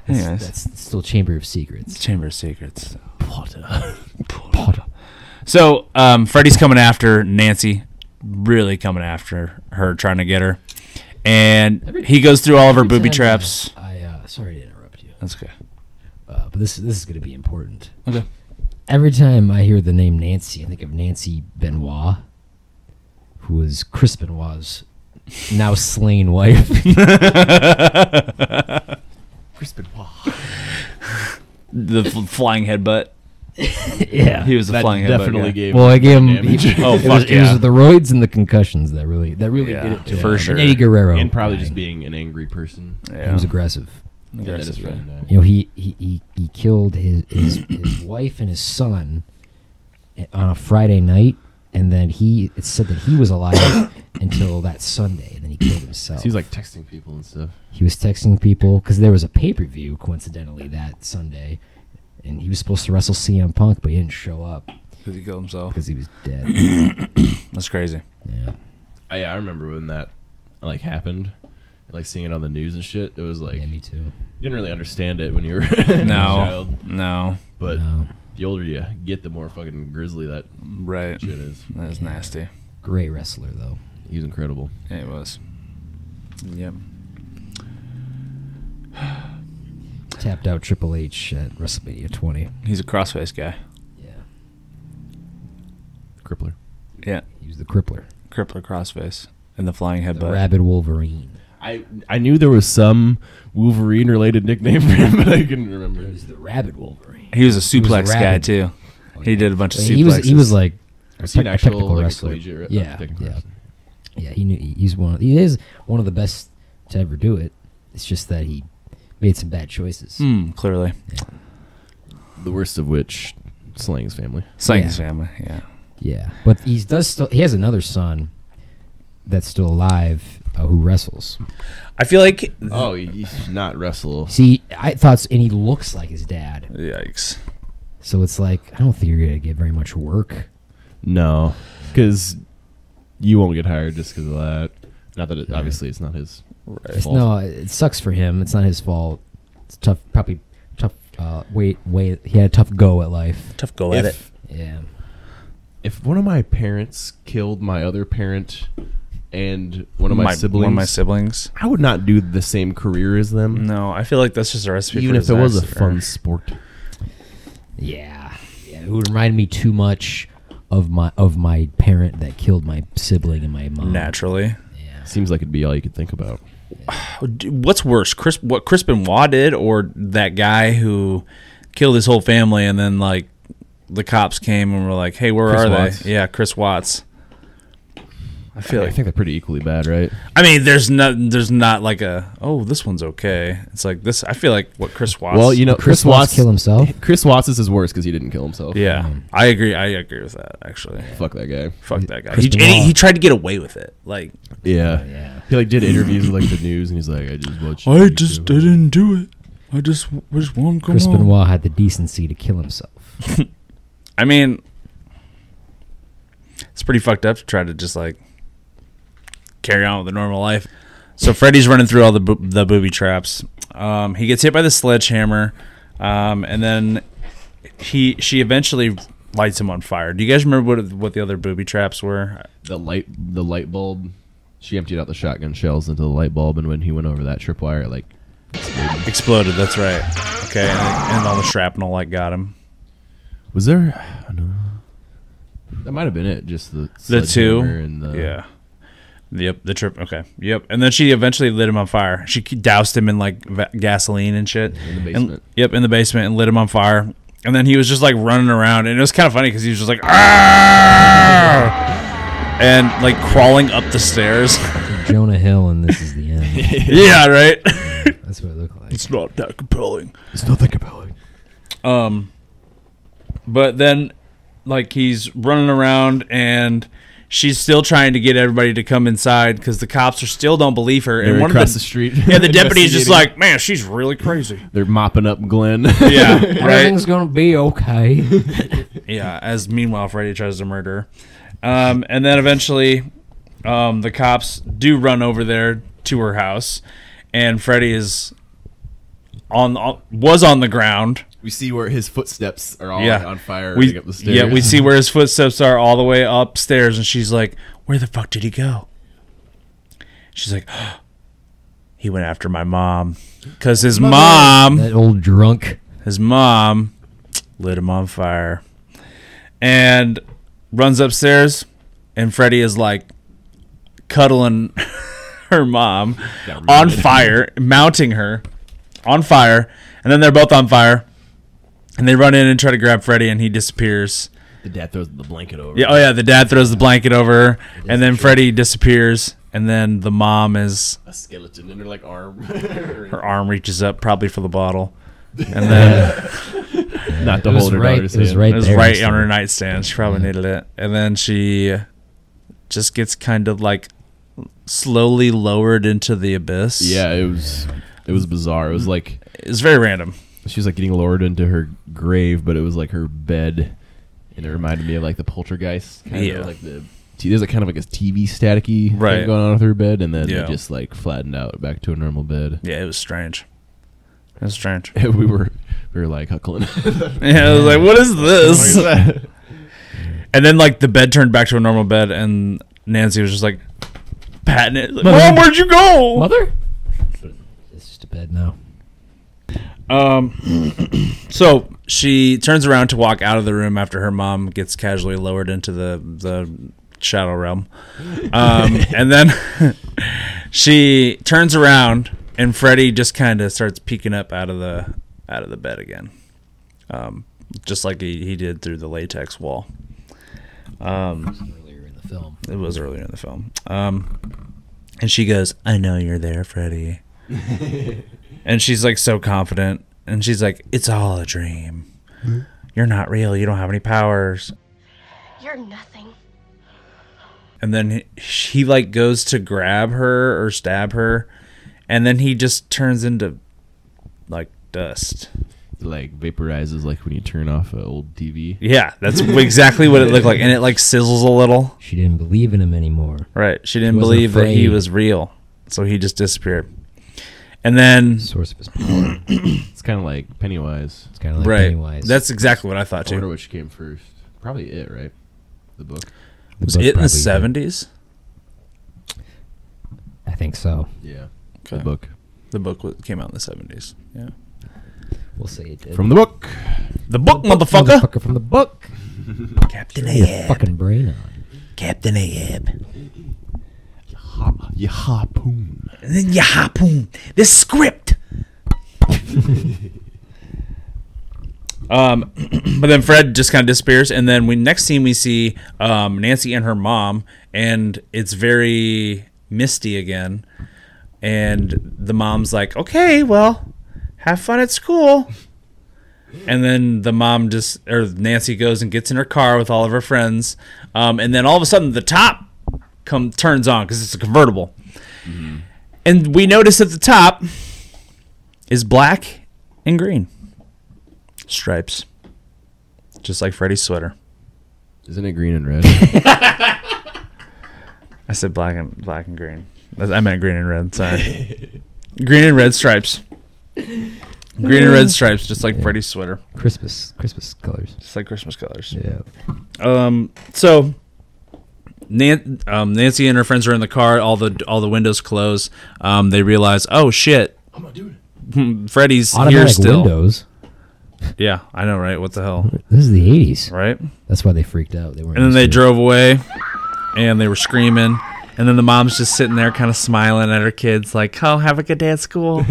Anyways. That's still Chamber of Secrets. Chamber of Secrets. Potter. So, Freddy's coming after Nancy. Really coming after her, trying to get her. And he goes through all of her booby traps. Sorry to interrupt you. That's okay. But this is going to be important. Okay. Every time I hear the name Nancy, I think of Nancy Benoit, who was Chris Benoit's now slain wife. Chris Benoit. The flying headbutt. Yeah, He was a That flying headbutt definitely guy. gave. well, I gave him. damage. It was the roids and the concussions that really Yeah, did it to for him. sure. And Eddie Guerrero, and probably just being an angry person. he was aggressive. Aggressive, Yeah, that is yeah. right. You know, he killed his wife and his son on a Friday night, and then it said that he was alive until that Sunday, and then he killed himself. So he was like texting people and stuff. He was texting people because there was a pay-per-view coincidentally that Sunday, and he was supposed to wrestle CM Punk, but he didn't show up Because he killed himself. because he was dead. That's crazy. Yeah. I remember when that like happened, like seeing it on the news and shit. It was like Yeah, me too. you didn't really understand it when you were a No. child, No. but No. the older you get, the more fucking grisly that Right. shit is. That is nasty. Great wrestler though. He's incredible. Yeah, it was. Yep. Tapped out Triple H at WrestleMania 20. He's a crossface guy. Yeah. Crippler. Yeah. He was the crippler. Crippler crossface. And the flying The headbutt. rabid Wolverine. I knew there was some Wolverine related nickname for him, but I couldn't remember. He was the rabid Wolverine. He was a suplex guy, rabid. too. He did a bunch of He suplexes. was like Was he an a actual technical like, wrestler. collegiate Yeah, technical yeah. wrestler? Yeah, he is one of the best to ever do it. It's just that he made some bad choices. Clearly. The worst of which, Slang's family. Slang's family, yeah. Yeah, but he has another son that's still alive who wrestles. I feel like... Oh, he's not wrestle. See, I thought, and he looks like his dad. Yikes. So it's like I don't think you're gonna get very much work. No, because you won't get hired just because of that. Not that it, obviously it's not his fault. No, it sucks for him. It's not his fault. It's tough. Probably tough. Wait. He had a tough go at life. Tough go at it. Yeah. If one of my parents killed my other parent and one of my siblings, I would not do the same career as them. No, I feel like that's just a recipe Even for if it was a disaster. fun sport. Yeah. It would remind me too much of my parent that killed my sibling and my mom. Naturally. Yeah. Seems like it'd be all you could think about. What's worse, what Chris Benoit did, or that guy who killed his whole family and then like the cops came and were like, "Hey, where Chris are Watts. they?" Yeah, Chris Watts. I feel I like think they're pretty equally bad, right? I mean, there's not like a this one's okay. It's like this. I feel like what Chris Watts. Well, you know, Chris Watts kill himself? Chris Watts is his worst because he didn't kill himself. Yeah, I agree. I agree with that. Actually, Fuck that guy. fuck that guy. Chris And Benoit. he tried to get away with it. Like Yeah. Yeah. He like did interviews with like the news, and he's like, "I just watched. I didn't do it. I just won't come Chris on." Benoit had the decency to kill himself. I mean, it's pretty fucked up to try to just like carry on with a normal life. So Freddy's running through all the booby traps. He gets hit by the sledgehammer, and then she eventually lights him on fire. Do you guys remember what the other booby traps were? The light bulb. She emptied out the shotgun shells into the light bulb, and when he went over that tripwire, it, like Exploded. That's right. Okay, and all the shrapnel like got him. was there? I don't know. That might have been it. Just the The two. sledgehammer and the Yeah. Yep, the trip. Okay. Yep. And then she eventually lit him on fire. She doused him in like gasoline and shit. In the basement. In the basement, and lit him on fire. And then he was just like running around, and it was kind of funny because he was just like, "Arr!" and like crawling up the stairs. Jonah Hill, and this is the end. Yeah, right. That's what it looked like. It's not that compelling. It's not that compelling. But then, like, he's running around, and she's still trying to get everybody to come inside because the cops still don't believe her. They're And one across of the street. Yeah, the deputy's just investigating. like, "Man, she's really crazy." They're mopping up Glenn. Yeah, right. Everything's gonna be okay. Yeah. As meanwhile, Freddy tries to murder her. And then eventually, the cops do run over there to her house, and Freddy was on the ground. We see where his footsteps are all Yeah. on fire We, running up the stairs. yeah, we see where his footsteps are all the way upstairs, and she's like, "Where the fuck did he go?" She's like, "He went after my mom, because his mom That old drunk. lit him on fire," and runs upstairs, and Freddy is like cuddling her mom on fire, mounting her on fire, and then they're both on fire. And they run in and try to grab Freddy, and he disappears. The dad throws the blanket over. Yeah, oh yeah, the dad throws the blanket over, and then Freddy disappears, and then the mom is a skeleton in her like arm. Her arm reaches up, probably for the bottle, and then not to hold her daughter's hand. It was right on her nightstand. She probably needed it, and then she just gets kind of like slowly lowered into the abyss. Yeah, it was bizarre. It was like it was very random. She was like getting lowered into her grave, but it was like her bed. And it reminded me of like the Poltergeist, kind of like there's like kind of like a TV staticky thing going on with her bed, and then it just like flattened out back to a normal bed. Yeah, it was strange. It was strange. we were like huckling. Yeah, I was like, "What is this?" And then like the bed turned back to a normal bed, and Nancy was just like patting it. Like, Mom, where'd you go, Mother? It's just a bed now. So she turns around to walk out of the room after her mom gets casually lowered into the shadow realm. And then she turns around and Freddy just kind of starts peeking up out of the bed again. Just like he did through the latex wall. Earlier in the film. It was earlier in the film. And she goes, "I know you're there, Freddy." And she's like so confident, and she's like, "It's all a dream. You're not real. You don't have any powers." You're nothing. And then he like goes to grab her or stab her, and then he just turns into like dust. Like vaporizes, like when you turn off an old TV. Yeah, that's exactly what it looked like, and it like sizzles a little. She didn't believe in him anymore. Right, she didn't believe that he was real, so he just disappeared. And then source of his power. It's kind of like Pennywise. It's kind of like Pennywise. That's exactly what I thought too. I wonder which came first. Probably it, right? The book. Was it in the 70s? I think so. Yeah. Okay. The book came out in the 70s. Yeah. We'll say it did. From the book. The book, motherfucker. From the book. Captain Turn your Ahab. fucking brain on. Captain Ahab. You harpoon. And then you harpoon. The script. But then Fred just kind of disappears, and then next scene we see Nancy and her mom, and it's very misty again. And the mom's like, "Okay, well, have fun at school." And then the mom Nancy goes and gets in her car with all of her friends, and then all of a sudden the top turns on because it's a convertible. Mm-hmm. And we notice at the top is black and green stripes, just like Freddy's sweater. Isn't it green and red? I said black and green. I meant green and red. Sorry. Green and red stripes. Green and red stripes, just like Freddy's sweater. Christmas colors. Just like Christmas colors. Yeah. So Nancy and her friends are in the car. All the windows close. They realize, oh shit, I'm not doing it. Freddy's Automatic here still. Windows. Yeah, I know, right? What the hell? This is the 80s, right? That's why they freaked out. They weren't. And then they drove away, and they were screaming. And then the mom's just sitting there, kind of smiling at her kids, like, "Oh, have a good day at school."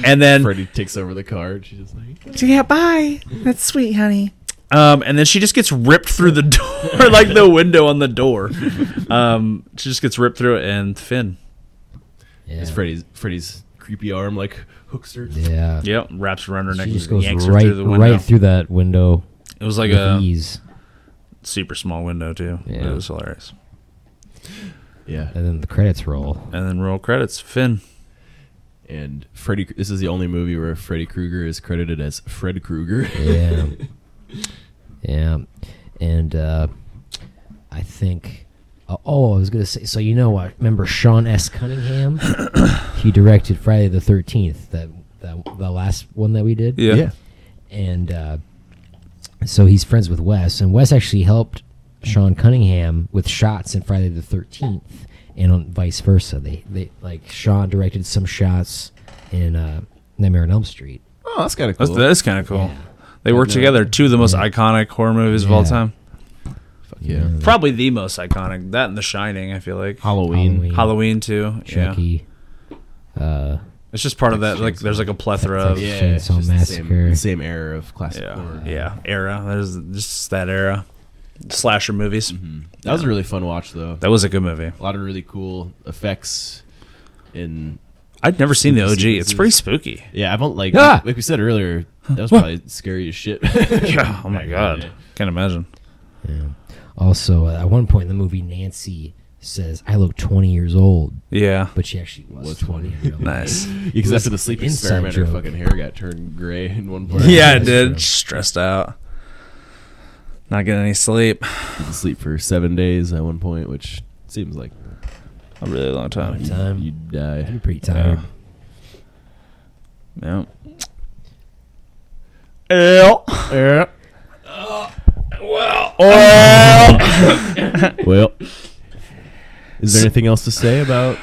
And then Freddy takes over the car, and she's just like, "Yeah, bye. That's sweet, honey." And then she just gets ripped through the door, like the window on the door. She just gets ripped through it, and Finn. Yeah. It's Freddy's creepy arm, like hooks her. Yeah. Yep. Wraps around her neck. She just and goes yanks her through the window. right through that window. It was like a ease. Super small window too. Yeah. It was hilarious. Yeah. And then the credits roll. And then roll credits. Finn. And Freddy. This is the only movie where Freddy Krueger is credited as Fred Krueger. Yeah. Yeah. And I think. I was gonna say. So you know what? Remember Sean S. Cunningham? He directed Friday the 13th. The last one that we did. Yeah. And so he's friends with Wes, and Wes actually helped Sean Cunningham with shots in Friday the 13th, and vice versa. They like Sean directed some shots in Nightmare on Elm Street. Oh, that's kind of cool. That is kind of cool. Yeah. They work together. Two of the most iconic horror movies of all time. Fuck yeah. Probably the most iconic. That and The Shining, I feel like. Halloween Halloween too. Chucky. It's just part of that. Like, there's like a plethora of Chainsaw it's Massacre. the same era of classic horror. era. There's just that era. Slasher movies. That was a really fun watch, though. That was a good movie. A lot of really cool effects. I'd never seen the OG. sequences. It's pretty spooky. Yeah, I've like Ah! we said earlier. That was probably scary as shit. Yeah. Oh my god. Can't imagine. Yeah. Also, at one point in the movie, Nancy says, "I look 20 years old," Yeah. but she actually was 20 years old. Nice. Because after the sleep Inside experiment, her joke. fucking hair got turned gray in one part. Yeah, it did. Stressed out. Not getting any sleep. Didn't sleep for 7 days at one point, which seems like A really long time. Time. you die. I'm pretty tired. Yeah. Well. Well, is there anything else to say about?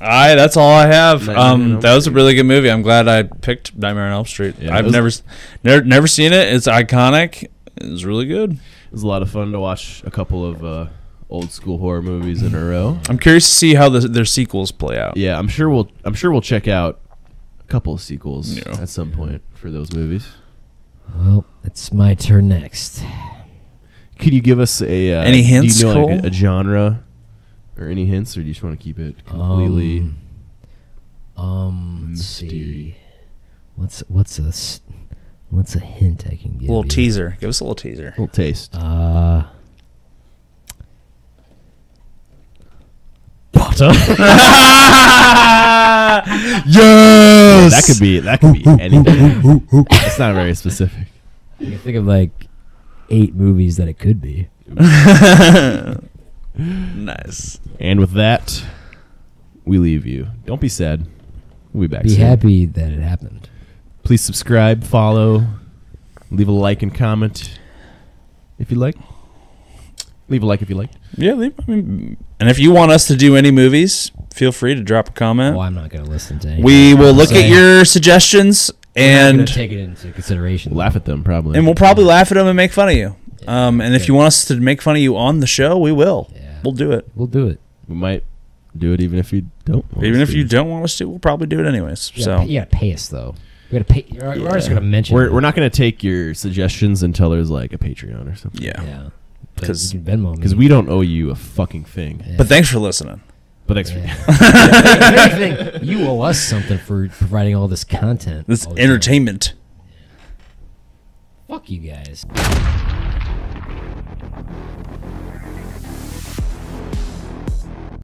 That's all I have. Nightmare on Elm That was a Street. really good movie. I'm glad I picked Nightmare on Elm Street. Yeah, I've it was- never seen it. It's iconic. It was really good. It was a lot of fun to watch a couple of old school horror movies in a row. I'm curious to see how their sequels play out. Yeah, I'm sure we'll check out a couple of sequels Yeah. at some point for those movies. Well, it's my turn next. Could you give us Any hints, Do you know like Cole? a genre or any hints, or do you just want to keep it completely? Let's see. What's a hint I can give? Little you? teaser. Give us a little teaser. Little taste. Potter. Yes. That could be anything. It's not very specific. I can think of like 8 movies that it could be. Nice. And with that, we leave you. Don't be sad. We'll be back Be soon. happy that it happened. Please subscribe, follow, leave a like and comment if you like. Leave a like if you like. Yeah. And if you want us to do any movies, feel free to drop a comment. Oh, I'm not going to listen to any. We will look at your suggestions and take it into consideration. Laugh at them, probably. we'll probably laugh at them and make fun of you. And if you want us to make fun of you on the show, we will. Yeah. We'll do it. We'll do it. We might do it even if you don't. want Even us if to. you don't want us to, we'll probably do it anyways. You So gotta pay us though. We gotta pay. We're just gonna mention. We're not going to take your suggestions until there's like a Patreon or something. yeah. Yeah. 'Cause- You can Venmo me. Because we don't owe you a fucking thing. Yeah. But thanks for listening. But thanks Yeah. for If anything, you owe us something for providing all this content. This all the time. entertainment. Fuck you guys.